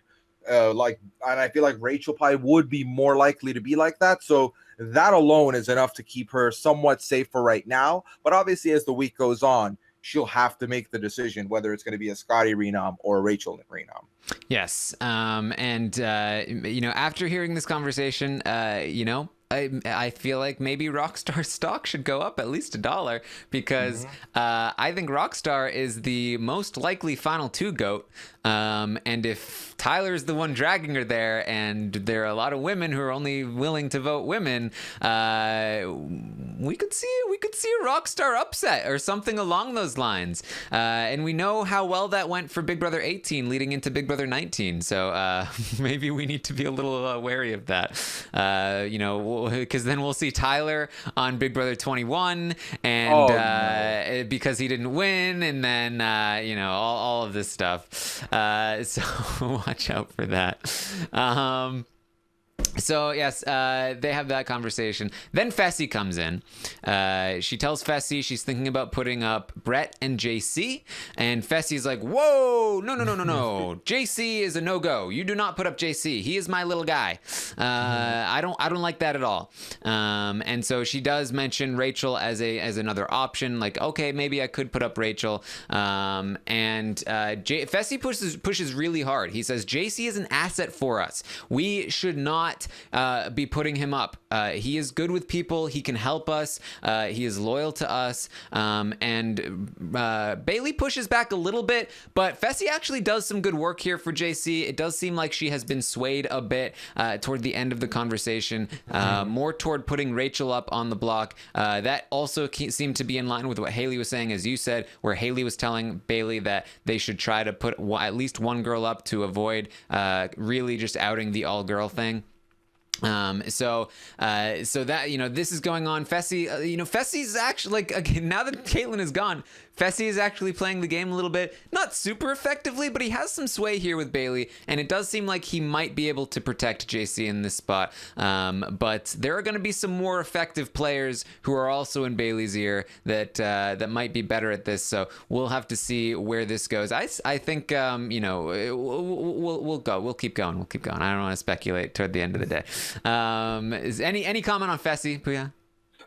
And I feel like Rachel probably would be more likely to be like that. So that alone is enough to keep her somewhat safe for right now. But obviously, as the week goes on, she'll have to make the decision whether it's going to be a Scottie renom or a Rachel renom. Yes. After hearing this conversation, I feel like maybe Rockstar stock should go up at least $1, because I think Rockstar is the most likely final two GOAT. And if Tyler's the one dragging her there, and there are a lot of women who are only willing to vote women, we could see a Rockstar upset or something along those lines. And we know how well that went for Big Brother 18 leading into Big Brother 19. So maybe we need to be a little wary of that. Because then we'll see Tyler on Big Brother 21, and because he didn't win, and then all of this stuff. So watch out for that. So yes, they have that conversation. Then Fessy comes in. She tells Fessy she's thinking about putting up Brett and JC, and Fessy's like, "Whoa, no! JC is a no-go. You do not put up JC. He is my little guy. I don't like that at all." And so she does mention Rachel as another option. Like, okay, maybe I could put up Rachel. Fessy pushes really hard. He says JC is an asset for us. We should not be putting him up. He is good with people. He can help us. He is loyal to us. And Bayleigh pushes back a little bit, but Fessy actually does some good work here for JC. It does seem like she has been swayed a bit toward the end of the conversation, more toward putting Rachel up on the block. That also seemed to be in line with what Haleigh was saying, as you said, where Haleigh was telling Bayleigh that they should try to put at least one girl up to avoid really just outing the all-girl thing. So that, this is going on. Fessy, Fessy's actually, like, again, now that Kaitlyn is gone, Fessy is actually playing the game a little bit, not super effectively, but he has some sway here with Bayleigh, and it does seem like he might be able to protect JC in this spot. But there are going to be some more effective players who are also in Bayleigh's ear that might be better at this. So we'll have to see where this goes. I think we'll keep going. I don't want to speculate toward the end of the day. Is any comment on Fessy, Puya?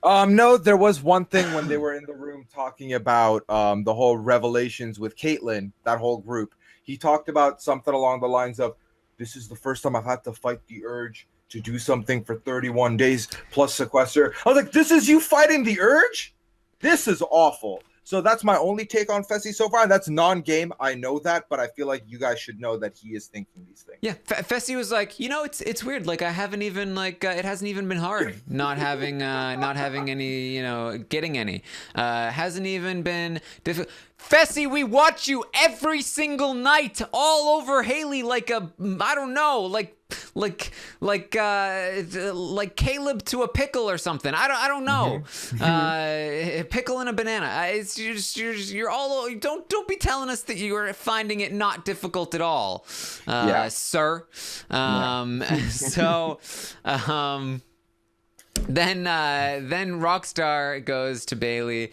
No, there was one thing when they were in the room talking about the whole revelations with Kaitlyn, that whole group. He talked about something along the lines of, "This is the first time I've had to fight the urge to do something for 31 days plus sequester." I was like, "This is you fighting the urge? This is awful." So that's my only take on Fessy so far. That's non-game. I know that, but I feel like you guys should know that he is thinking these things. Yeah, Fessy was like, it's weird. Like I haven't even it hasn't even been hard not having any, getting any. Hasn't even been difficult. Fessy, we watch you every single night, all over Haleigh, like Caleb to a pickle or something. I don't know. A pickle and a banana. It's you're all. Don't be telling us that you are finding it not difficult at all, sir. Then Rockstar goes to Bayleigh.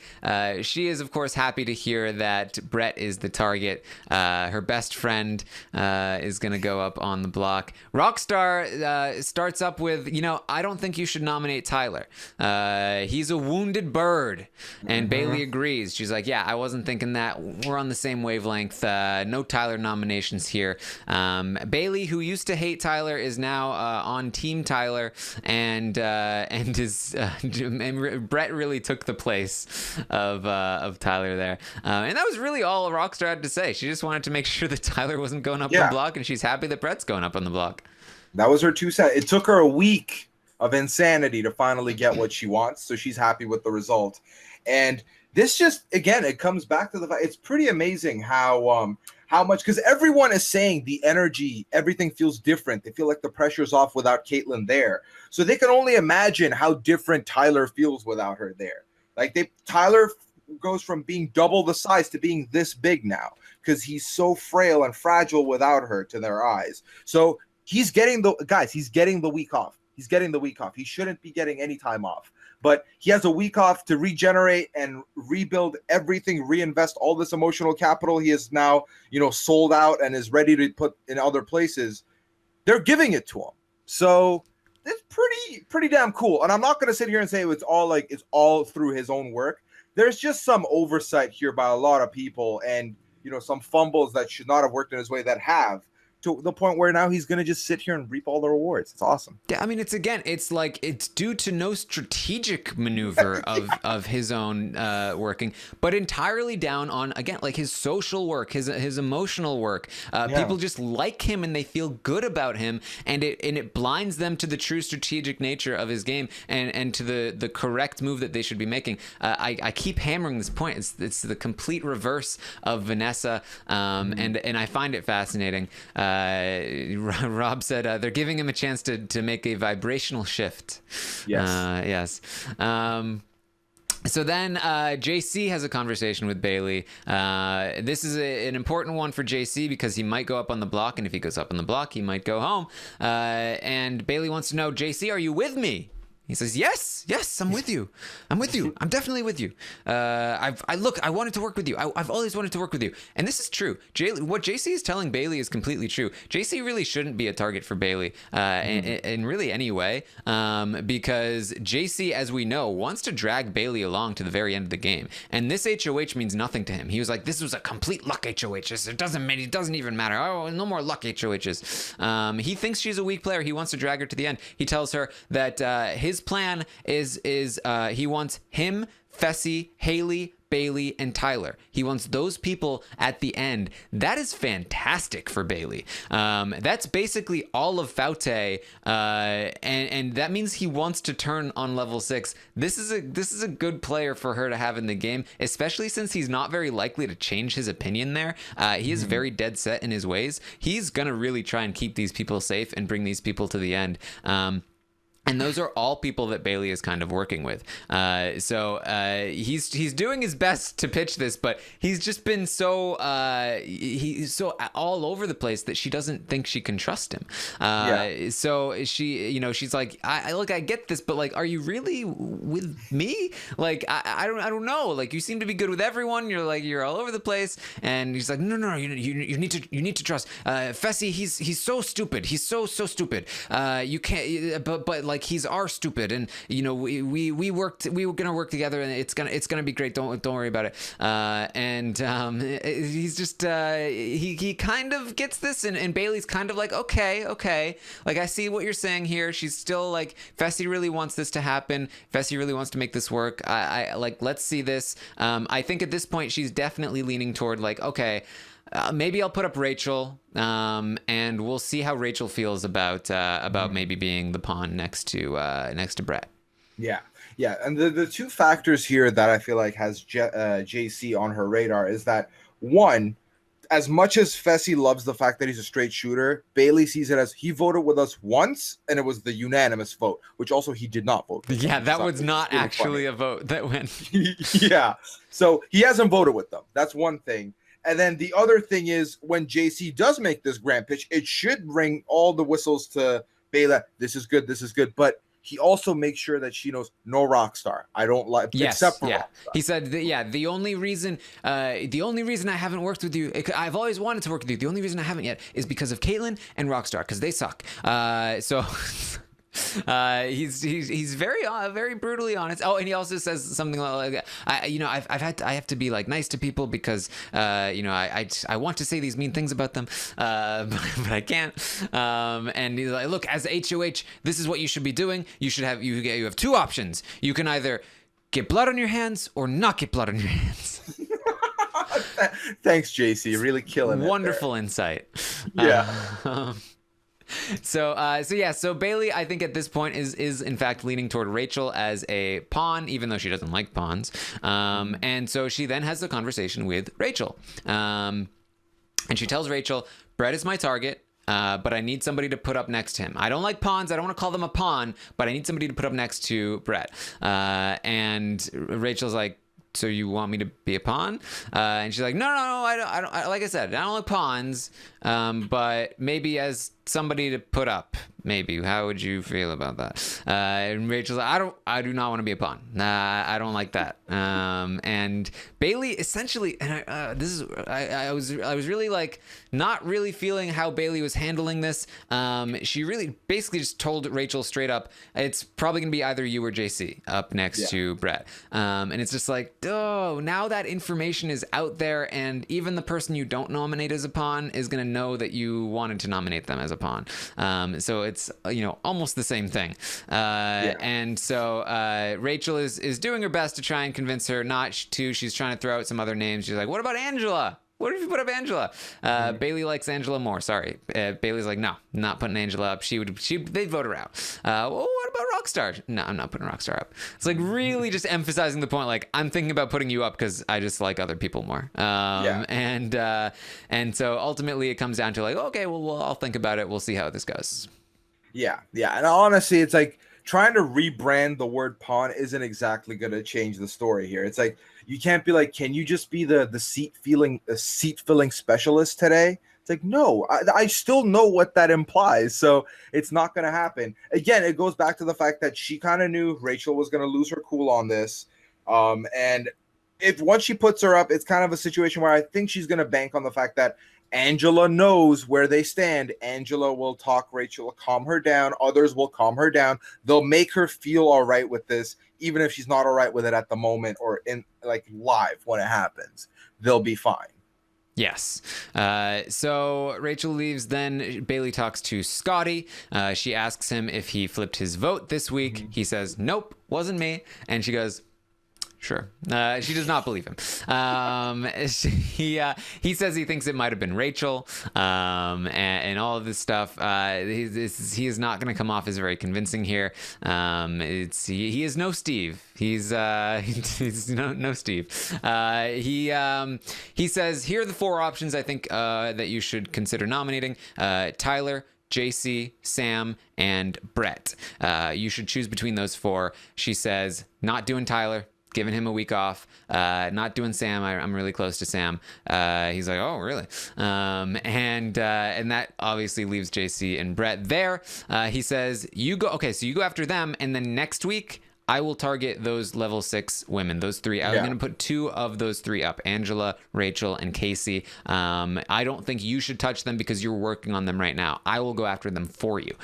She is, of course, happy to hear that Brett is the target. Her best friend is going to go up on the block. Rockstar starts up with, I don't think you should nominate Tyler. He's a wounded bird. And Bayleigh agrees. She's like, yeah, I wasn't thinking that. We're on the same wavelength. No Tyler nominations here. Bayleigh, who used to hate Tyler, is now on Team Tyler. And Brett really took the place of Tyler there, and that was really all Rockstar had to say. She just wanted to make sure that Tyler wasn't going up on the block, and she's happy that Brett's going up on the block. That was her 2 cents. It took her a week of insanity to finally get what she wants, so she's happy with the result. And this just, again, it comes back to the fact, it's pretty amazing how much, because everyone is saying the energy, everything feels different. They feel like the pressure's off without Kaitlyn there. So they can only imagine how different Tyler feels without her there. Like Tyler goes from being double the size to being this big now because he's so frail and fragile without her to their eyes. So he's getting the week off. He's getting the week off. He shouldn't be getting any time off. But he has a week off to regenerate and rebuild everything, reinvest all this emotional capital he is now, sold out and is ready to put in other places. They're giving it to him. So it's pretty damn cool. And I'm not going to sit here and say it's all through his own work. There's just some oversight here by a lot of people and, some fumbles that should not have worked in his way that have. To the point where now he's going to just sit here and reap all the rewards. It's awesome. Yeah, I mean, it's due to no strategic maneuver of his own working, but entirely down on, again, like his social work, his emotional work. People just like him and they feel good about him, and it blinds them to the true strategic nature of his game and to the correct move that they should be making. I keep hammering this point. It's the complete reverse of Vanessa, and I find it fascinating. Rob said they're giving him a chance to make a vibrational shift. Yes. So then JC has a conversation with Bayleigh. This is an important one for JC because he might go up on the block, and if he goes up on the block, he might go home. And Bayleigh wants to know, JC, are you with me? He says, yes, I'm with you. I'm definitely with you. I wanted to work with you. I've always wanted to work with you. And this is true. What JC is telling Bayleigh is completely true. JC really shouldn't be a target for Bayleigh in really any way, because JC, as we know, wants to drag Bayleigh along to the very end of the game. And this HOH means nothing to him. He was like, this was a complete luck HOH. It doesn't even matter. Oh, no more luck HOHs. He thinks she's a weak player. He wants to drag her to the end. He tells her that his plan is he wants him, Fessy, Haleigh, Bayleigh, and Tyler. He wants those people at the end. That is fantastic for Bayleigh. That's basically all of Faute, and that means he wants to turn on level 6. This is a good player for her to have in the game, especially since he's not very likely to change his opinion there. He is very dead set in his ways. He's gonna really try and keep these people safe and bring these people to the end. And those are all people that Bayleigh is kind of working with. So he's doing his best to pitch this, but he's just been so he's so all over the place that she doesn't think she can trust him. So she's like, I get this, but like, are you really with me? Like, I don't know. Like, you seem to be good with everyone. You're all over the place. And he's like, no, you need to trust. Fessy, he's so stupid. He's so stupid. You can't. But like, like he's our stupid, and you know we were gonna work together, and it's gonna be great. Don't worry about it. He's just he kind of gets this, and Bayleigh's kind of like okay, like I see what you're saying here. She's still like Fessy really wants this to happen. Fessy really wants to make this work. I like, let's see this. I think at this point she's definitely leaning toward like, okay, maybe I'll put up Rachel, and we'll see how Rachel feels about maybe being the pawn next to Brett. Yeah, and the two factors here that I feel like has JC on her radar is that, one, as much as Fessy loves the fact that he's a straight shooter, Bayleigh sees it as he voted with us once, and it was the unanimous vote, which also he did not vote with. Yeah, that was not actually a vote that went. Yeah, so he hasn't voted with them. That's one thing. And then the other thing is, when JC does make this grand pitch, it should ring all the whistles to Bayleigh. This is good. But he also makes sure that she knows no Rockstar. I don't like, except for Rockstar. He said, the only reason I haven't worked with you, I've always wanted to work with you. The only reason I haven't yet is because of Kaitlyn and Rockstar, because they suck. So. He's very brutally honest. Oh, and he also says something like, I have to be like nice to people because I want to say these mean things about them, but I can't. And he's like, look, as HOH, this is what you should be doing. You have two options. You can either get blood on your hands or not get blood on your hands. Thanks, JC. Really killing it. Wonderful insight. Yeah. So Bayleigh, I think at this point is in fact leaning toward Rachel as a pawn, even though she doesn't like pawns. And so she then has the conversation with Rachel. And she tells Rachel, Brett is my target, but I need somebody to put up next to him. I don't like pawns. I don't want to call them a pawn, but I need somebody to put up next to Brett. And Rachel's like, so you want me to be a pawn? And she's like, no, I don't. Like I said, I don't like pawns, but maybe as somebody to put up. Maybe. How would you feel about that? And Rachel's like, I do not want to be a pawn. I don't like that. And Bayleigh essentially, and I was really like not really feeling how Bayleigh was handling this. She really basically just told Rachel straight up, it's probably gonna be either you or JC up next to Brett. And it's just like, oh, now that information is out there, and even the person you don't nominate as a pawn is gonna know that you wanted to nominate them as a pawn. So it's almost the same thing. And so Rachel is doing her best to try and convince her not to. She's trying to throw out some other names. She's like, what about Angela? What if you put up Angela? Bayleigh likes Angela more. Sorry. Bayleigh's like, no, not putting Angela up. They'd vote her out. Well, what about Rockstar? No, I'm not putting Rockstar up. It's like really just emphasizing the point. Like, I'm thinking about putting you up because I just like other people more. And so ultimately it comes down to like, okay, well, I'll think about it. We'll see how this goes. Yeah. And honestly, it's like trying to rebrand the word pawn isn't exactly going to change the story here. It's like, you can't be like, can you just be the seat filling specialist today? It's like, no, I still know what that implies. So it's not going to happen. Again, it goes back to the fact that she kind of knew Rachel was going to lose her cool on this. And if once she puts her up, it's kind of a situation where I think she's going to bank on the fact that Angela knows where they stand. Angela will talk Rachel, calm her down. Others will calm her down. They'll make her feel all right with this, even if she's not all right with it at the moment or in like live when it happens. They'll be fine. Yes. So Rachel leaves. Then Bayleigh talks to Scottie. She asks him if he flipped his vote this week. Mm-hmm. He says, nope, wasn't me. And she goes, sure. She does not believe him. He says he thinks it might have been Rachel, and all of this stuff. He is not going to come off as very convincing here. He is no Steve. He's no Steve. He says, here are the four options I think that you should consider nominating: Tyler, JC, Sam, and Brett. You should choose between those four. She says, not doing Tyler, giving him a week off, not doing Sam. I'm really close to Sam. He's like, oh, really? And that obviously leaves JC and Brett there. He says, you go after them, and then next week I will target those level 6 women, those three. I'm going to put 2 of those 3 up, Angela, Rachel, and Kaycee. I don't think you should touch them because you're working on them right now. I will go after them for you.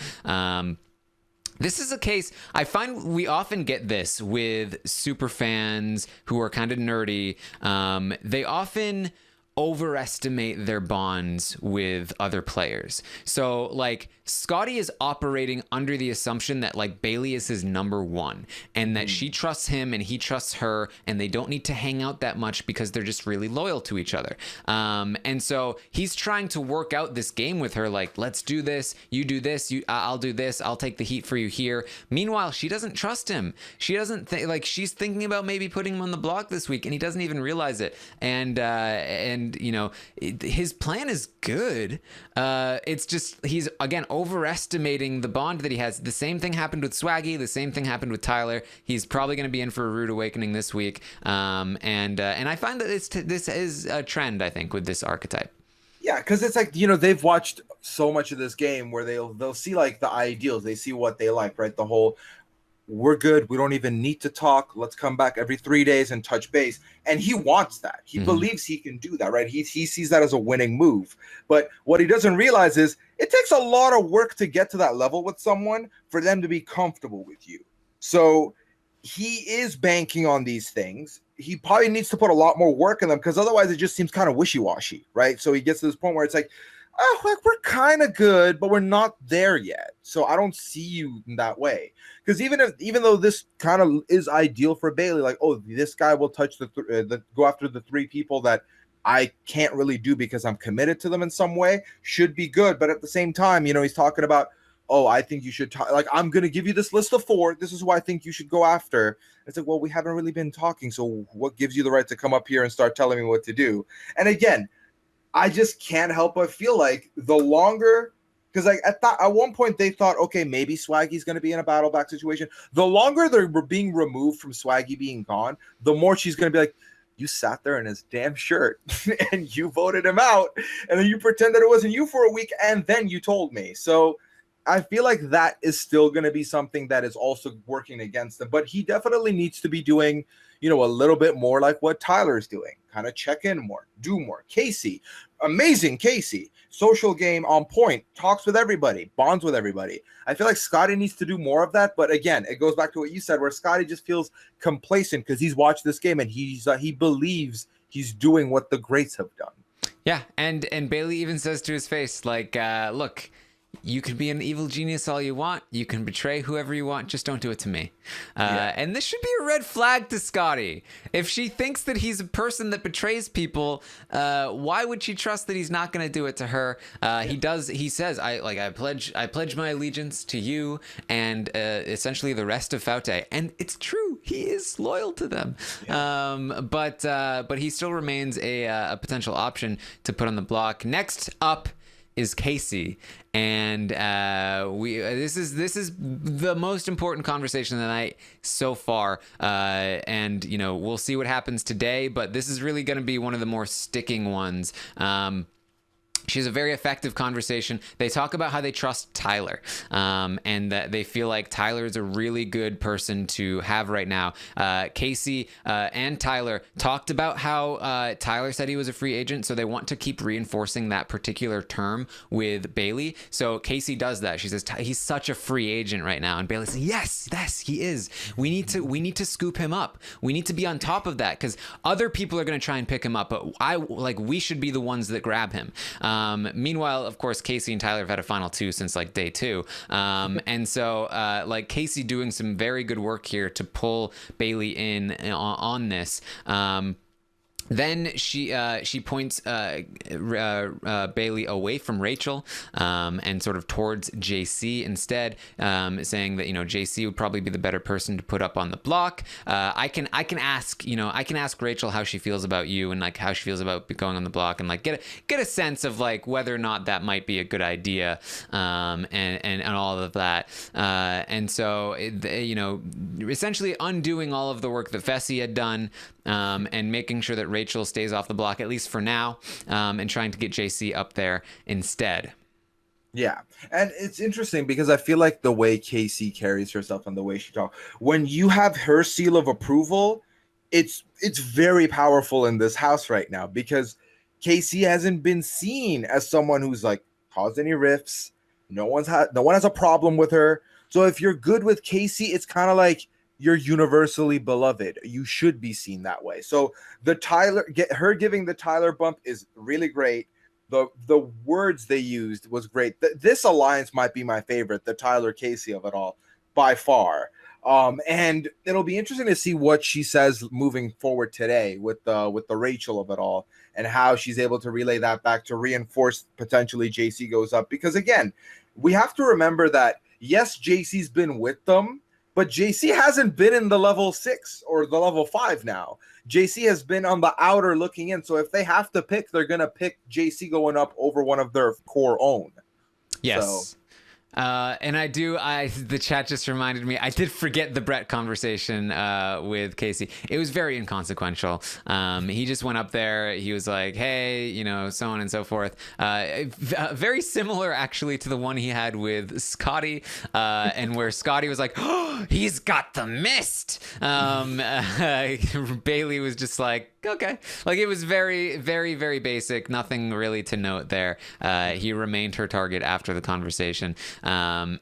This is a case, I find we often get this with super fans who are kind of nerdy. They often overestimate their bonds with other players. So like Scottie is operating under the assumption that like Bayleigh is his number one and that she trusts him and he trusts her and they don't need to hang out that much because they're just really loyal to each other. And so he's trying to work out this game with her, like, let's do this, you do this, I'll do this, I'll take the heat for you here. Meanwhile, she doesn't trust him. She doesn't think, like, she's thinking about maybe putting him on the block this week and he doesn't even realize it. And you know, his plan is good. It's just he's again overestimating the bond that he has. The same thing happened with Swaggy. The same thing happened with Tyler. He's probably going to be in for a rude awakening this week. And I find that this is a trend, I think, with this archetype. Yeah, because it's like, you know, they've watched so much of this game where they'll see like the ideals. They see what they like, right? The whole, we're good. We don't even need to talk. Let's come back every 3 days and touch base. And he wants that. He believes he can do that, right? He sees that as a winning move. But what he doesn't realize is it takes a lot of work to get to that level with someone for them to be comfortable with you. So he is banking on these things. He probably needs to put a lot more work in them because otherwise it just seems kind of wishy-washy, right? So he gets to this point where it's like, oh, like we're kind of good, but we're not there yet. So I don't see you in that way. Because even though this kind of is ideal for Bayleigh, like, oh, this guy will touch go after the three people that I can't really do because I'm committed to them in some way, should be good. But at the same time, you know, he's talking about, oh, I think you should like, I'm going to give you this list of 4. This is who I think you should go after. It's like, well, we haven't really been talking. So what gives you the right to come up here and start telling me what to do? And again, I just can't help but feel like the longer, because like at one point they thought, okay, maybe Swaggy's going to be in a battle back situation. The longer they're being removed from Swaggy being gone, the more she's going to be like, you sat there in his damn shirt and you voted him out. And then you pretend that it wasn't you for a week. And then you told me. So I feel like that is still going to be something that is also working against him. But he definitely needs to be doing, you know, a little bit more like what Tyler's doing. Kind of check in more, do more. Kaycee, amazing Kaycee. Social game on point, talks with everybody, bonds with everybody. I feel like Scottie needs to do more of that. But again, it goes back to what you said, where Scottie just feels complacent because he's watched this game and he believes he's doing what the greats have done. Yeah, and Bayleigh even says to his face, like, look, you can be an evil genius all you want. You can betray whoever you want. Just don't do it to me. And this should be a red flag to Scottie. If she thinks that he's a person that betrays people, why would she trust that he's not going to do it to her? He does. He says, I pledge my allegiance to you and essentially the rest of Faute. And it's true. He is loyal to them. Yeah. But he still remains a potential option to put on the block. Next up is Kaycee, and this is the most important conversation of the night so far, and you know, we'll see what happens today, but this is really going to be one of the more sticking ones. She has a very effective conversation. They talk about how they trust Tyler, and that they feel like Tyler is a really good person to have right now. Kaycee and Tyler talked about how Tyler said he was a free agent, so they want to keep reinforcing that particular term with Bayleigh. So Kaycee does that. She says he's such a free agent right now, and Bayleigh says, yes, he is. We need to scoop him up. We need to be on top of that because other people are going to try and pick him up, but we should be the ones that grab him. Meanwhile, of course, Kaycee and Tyler have had a final 2 since like day 2. And so like Kaycee doing some very good work here to pull Bayleigh in on this. Then she points Bayleigh away from Rachel and sort of towards JC instead, saying that, you know, JC would probably be the better person to put up on the block. I can ask Rachel how she feels about you and like how she feels about going on the block and like get a sense of like whether or not that might be a good idea, and all of that. And so you know, essentially undoing all of the work that Fessy had done, and making sure that Rachel stays off the block, at least for now, and trying to get JC up there instead. Yeah, and it's interesting because I feel like the way Kaycee carries herself and the way she talks, when you have her seal of approval, it's very powerful in this house right now because Kaycee hasn't been seen as someone who's like caused any rifts. No one has a problem with her. So if you're good with Kaycee, it's kind of like you're universally beloved. You should be seen that way. So her giving the Tyler bump is really great. The words they used was great. This alliance might be my favorite, the Tyler Kaycee of it all, by far. And it'll be interesting to see what she says moving forward today with the Rachel of it all, and how she's able to relay that back to reinforce potentially JC goes up. Because again, we have to remember that yes, JC's been with them, but JC hasn't been in the level 6 or the level 5 now. JC has been on the outer looking in. So if they have to pick, they're going to pick JC going up over one of their core own. Yes. So. And the chat just reminded me, I did forget the Brett conversation with Kaycee. It was very inconsequential. He just went up there. He was like, hey, so on and so forth. Very similar, actually, to the one he had with Scottie, and where Scottie was like, oh, he's got the mist. Bayleigh was just like, okay. Like, it was very, very, very basic. Nothing really to note there. He remained her target after the conversation. So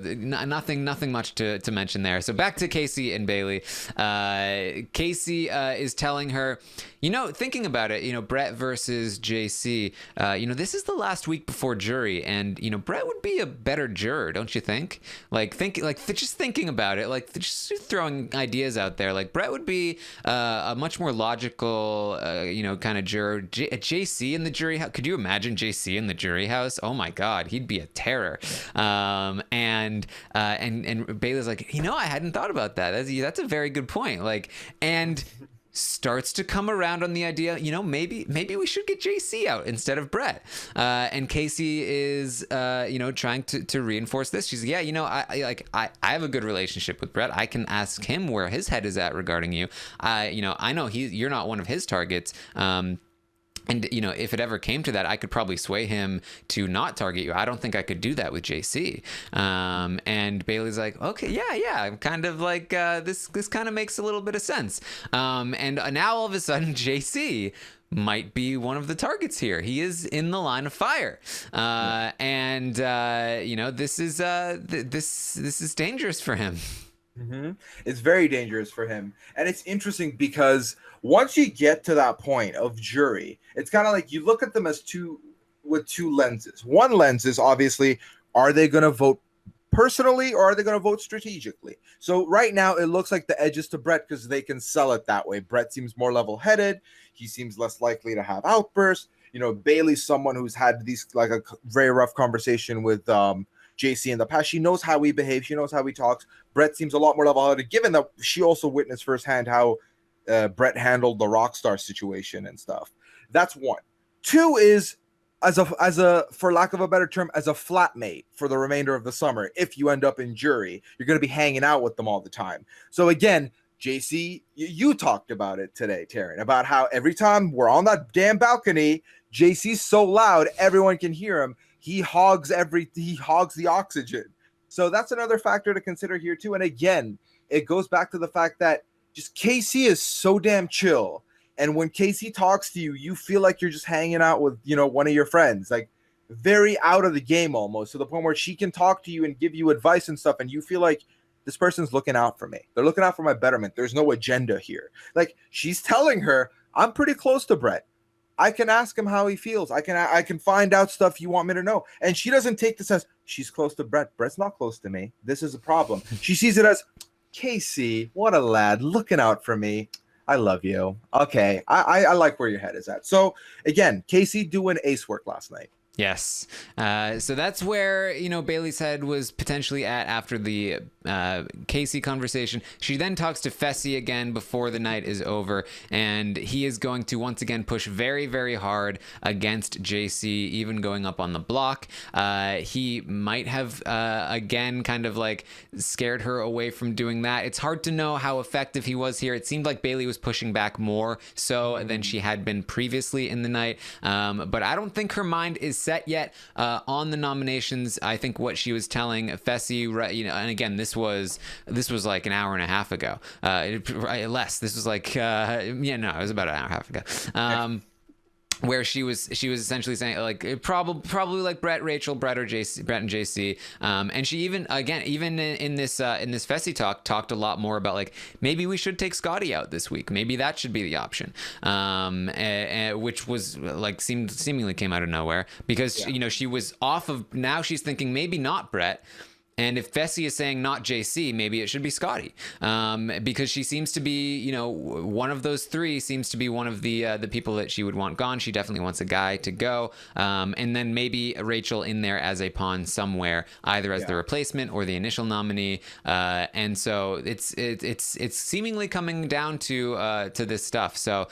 nothing much to mention there. So back to Kaycee and Bayleigh. Kaycee is telling her, thinking about it, Brett versus JC, this is the last week before jury, and, Brett would be a better juror, don't you think? Just thinking about it, just throwing ideas out there, Brett would be a much more logical, kind of juror. JC in the jury house. Could you imagine JC in the jury house? Oh my God, he'd be a terror. And Bayleigh's like, I hadn't thought about that. That's a very good point. And starts to come around on the idea, maybe we should get JC out instead of Brett. And Kaycee is, trying to reinforce this. She's like, I have a good relationship with Brett. I can ask him where his head is at regarding you. I know you're not one of his targets. And, if it ever came to that, I could probably sway him to not target you. I don't think I could do that with JC. And Bayleigh's like, okay, yeah. I'm kind of like, this kind of makes a little bit of sense. And now all of a sudden, JC might be one of the targets here. He is in the line of fire. This is dangerous for him. Mm-hmm. It's very dangerous for him. And it's interesting because once you get to that point of jury, it's kind of like you look at them as two lenses. One lens is obviously, are they going to vote personally or are they going to vote strategically? So right now it looks like the edge is to Brett because they can sell it that way. Brett seems more level-headed. He seems less likely to have outbursts. Bayleigh's someone who's had these a very rough conversation with JC in the past. She knows how he behaves. She knows how he talks. Brett seems a lot more level-headed, given that she also witnessed firsthand how Brett handled the Rockstar situation and stuff. That's one. Two is as a for lack of a better term, as a flatmate for the remainder of the summer. If you end up in jury, you're going to be hanging out with them all the time. So again, JC, you talked about it today, Taran, about how every time we're on that damn balcony, JC's so loud everyone can hear him. He hogs the oxygen. So that's another factor to consider here too. And again, it goes back to the fact that just Kaycee is so damn chill. And when Kaycee talks to you, you feel like you're just hanging out with, one of your friends, like very out of the game almost, to the point where she can talk to you and give you advice and stuff. And you feel like this person's looking out for me. They're looking out for my betterment. There's no agenda here. Like, she's telling her, I'm pretty close to Brett. I can ask him how he feels. I can find out stuff you want me to know. And she doesn't take this as she's close to Brett. Brett's not close to me. This is a problem. She sees it as, Kaycee, what a lad, looking out for me. I love you. Okay, I like where your head is at. So again, Kaycee doing ace work last night. Yes. So that's where, Bayleigh's head was potentially at after the Kaycee conversation. She then talks to Fessy again before the night is over, and he is going to once again push very, very hard against JC, even going up on the block. He might have, again, kind of like scared her away from doing that. It's hard to know how effective he was here. It seemed like Bayleigh was pushing back more so than she had been previously in the night. But I don't think her mind is set yet on the nominations. I think what she was telling Fessy, and again, this was like an hour and a half ago, less. This was like it was about an hour and a half ago. where she was essentially saying like probably like Brett, Rachel, Brett or JC, Brett and JC, and she even in this Fessy talked a lot more about like maybe we should take Scottie out this week, maybe that should be the option, which was like seemingly came out of nowhere because you know she was off of, now she's thinking maybe not Brett. And if Fessy is saying not JC, maybe it should be Scottie, because she seems to be, you know, one of those three seems to be one of the people that she would want gone. She definitely wants a guy to go, and then maybe Rachel in there as a pawn somewhere, either as the replacement or the initial nominee. And so it's seemingly coming down to this stuff. So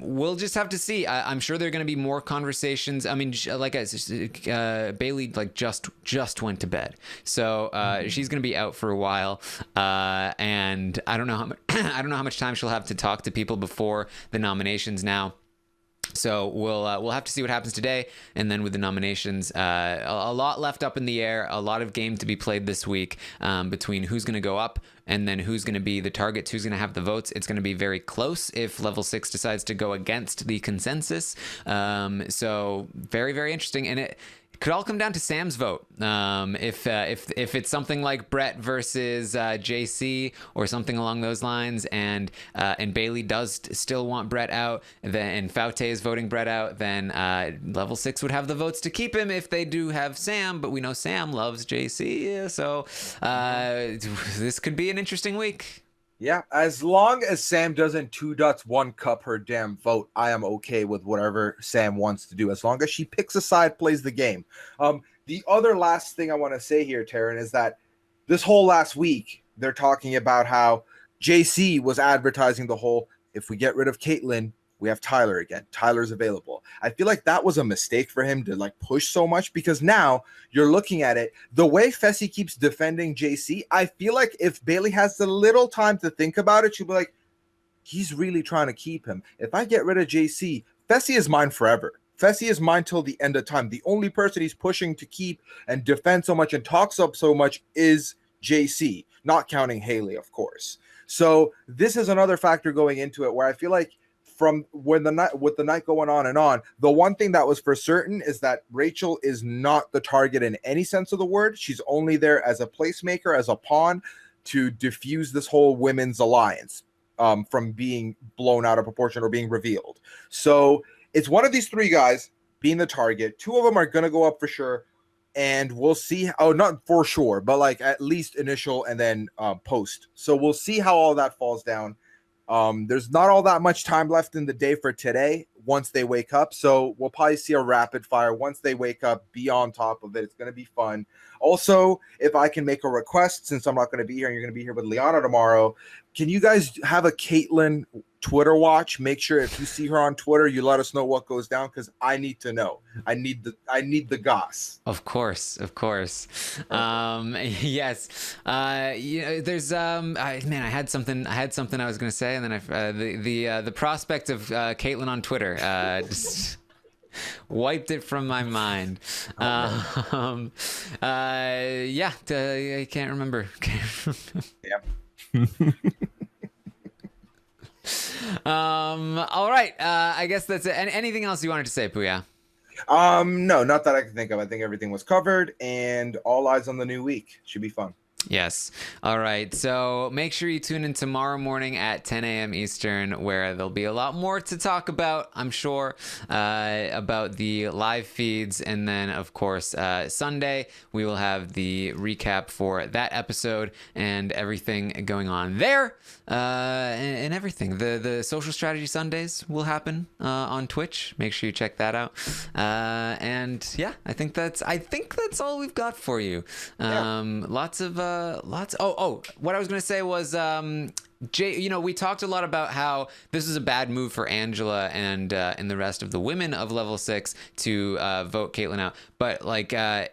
we'll just have to see. I'm sure there are going to be more conversations. I mean, like Bayleigh like just went to bed. So she's going to be out for a while, and I don't know how much time she'll have to talk to people before the nominations now. So we'll have to see what happens today, and then with the nominations, a lot left up in the air, a lot of game to be played this week between who's going to go up and then who's going to be the targets, who's going to have the votes. It's going to be very close if Level 6 decides to go against the consensus. So very, very interesting, and it could all come down to Sam's vote. If it's something like Brett versus JC or something along those lines, and Bayleigh does still want Brett out, and Faute is voting Brett out, then Level 6 would have the votes to keep him if they do have Sam. But we know Sam loves JC, so this could be an interesting week. Yeah, as long as Sam doesn't 2.1 cup her damn vote, I am okay with whatever Sam wants to do, as long as she picks a side, plays the game. The other last thing I want to say here, Taran, is that this whole last week, they're talking about how JC was advertising the whole, if we get rid of Kaitlyn, we have Tyler again. Tyler's available. I feel like that was a mistake for him to like push so much, because now you're looking at it the way Fessy keeps defending JC. I feel like if Bayleigh has a little time to think about it, she'll be like, he's really trying to keep him. If I get rid of JC, Fessy is mine forever. Fessy is mine till the end of time. The only person he's pushing to keep and defend so much and talks up so much is JC, not counting Haleigh, of course. So this is another factor going into it where I feel like from when the night, with the night going on, the one thing that was for certain is that Rachel is not the target in any sense of the word. She's only there as a placemaker, as a pawn to diffuse this whole women's alliance from being blown out of proportion or being revealed. So it's one of these three guys being the target. Two of them are going to go up for sure. And we'll see. Oh, not for sure, but like at least initial and then post. So we'll see how all that falls down. There's not all that much time left in the day for today once they wake up. So we'll probably see a rapid fire once they wake up, be on top of it. It's going to be fun. Also, if I can make a request, since I'm not going to be here and you're going to be here with Liana tomorrow, can you guys have a Kaitlyn Twitter watch? Make sure if you see her on Twitter, you let us know what goes down, because I need to know. I need the goss. Of course. Yes. You know, there's I had something I was gonna say, and then the prospect of Kaitlyn on Twitter just wiped it from my mind. I can't remember. Yeah. All right. I guess that's it. Anything else you wanted to say, Puya? No, not that I can think of. I think everything was covered, and all eyes on the new week. Should be fun. Yes. All right. So make sure you tune in tomorrow morning at 10 a.m. Eastern, where there'll be a lot more to talk about, I'm sure, about the live feeds. And then, of course, Sunday, we will have the recap for that episode and everything going on there, and everything. The Social Strategy Sundays will happen on Twitch. Make sure you check that out. And yeah, I think that's all we've got for you. Lots of what I was gonna say was Jay, we talked a lot about how this is a bad move for Angela and the rest of the women of Level 6 to vote Kaitlyn out, but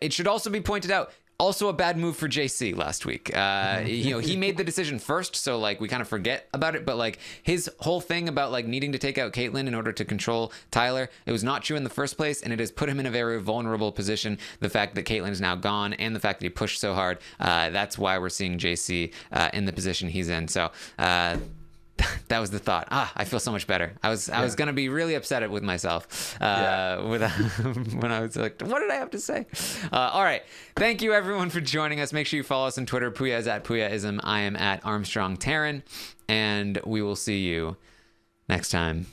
it should also be pointed out, also a bad move for JC last week. He made the decision first, so we kind of forget about it. But his whole thing about needing to take out Kaitlyn in order to control Tyler, it was not true in the first place, and it has put him in a very vulnerable position. The fact that Kaitlyn is now gone, and the fact that he pushed so hard, that's why we're seeing JC in the position he's in. So That was the thought. I feel so much better. I was gonna be really upset with myself when I was like, what did I have to say? All right, thank you everyone for joining us. Make sure you follow us on Twitter. Puya is at Puyaism. I am at Armstrong Taran, and we will see you next time.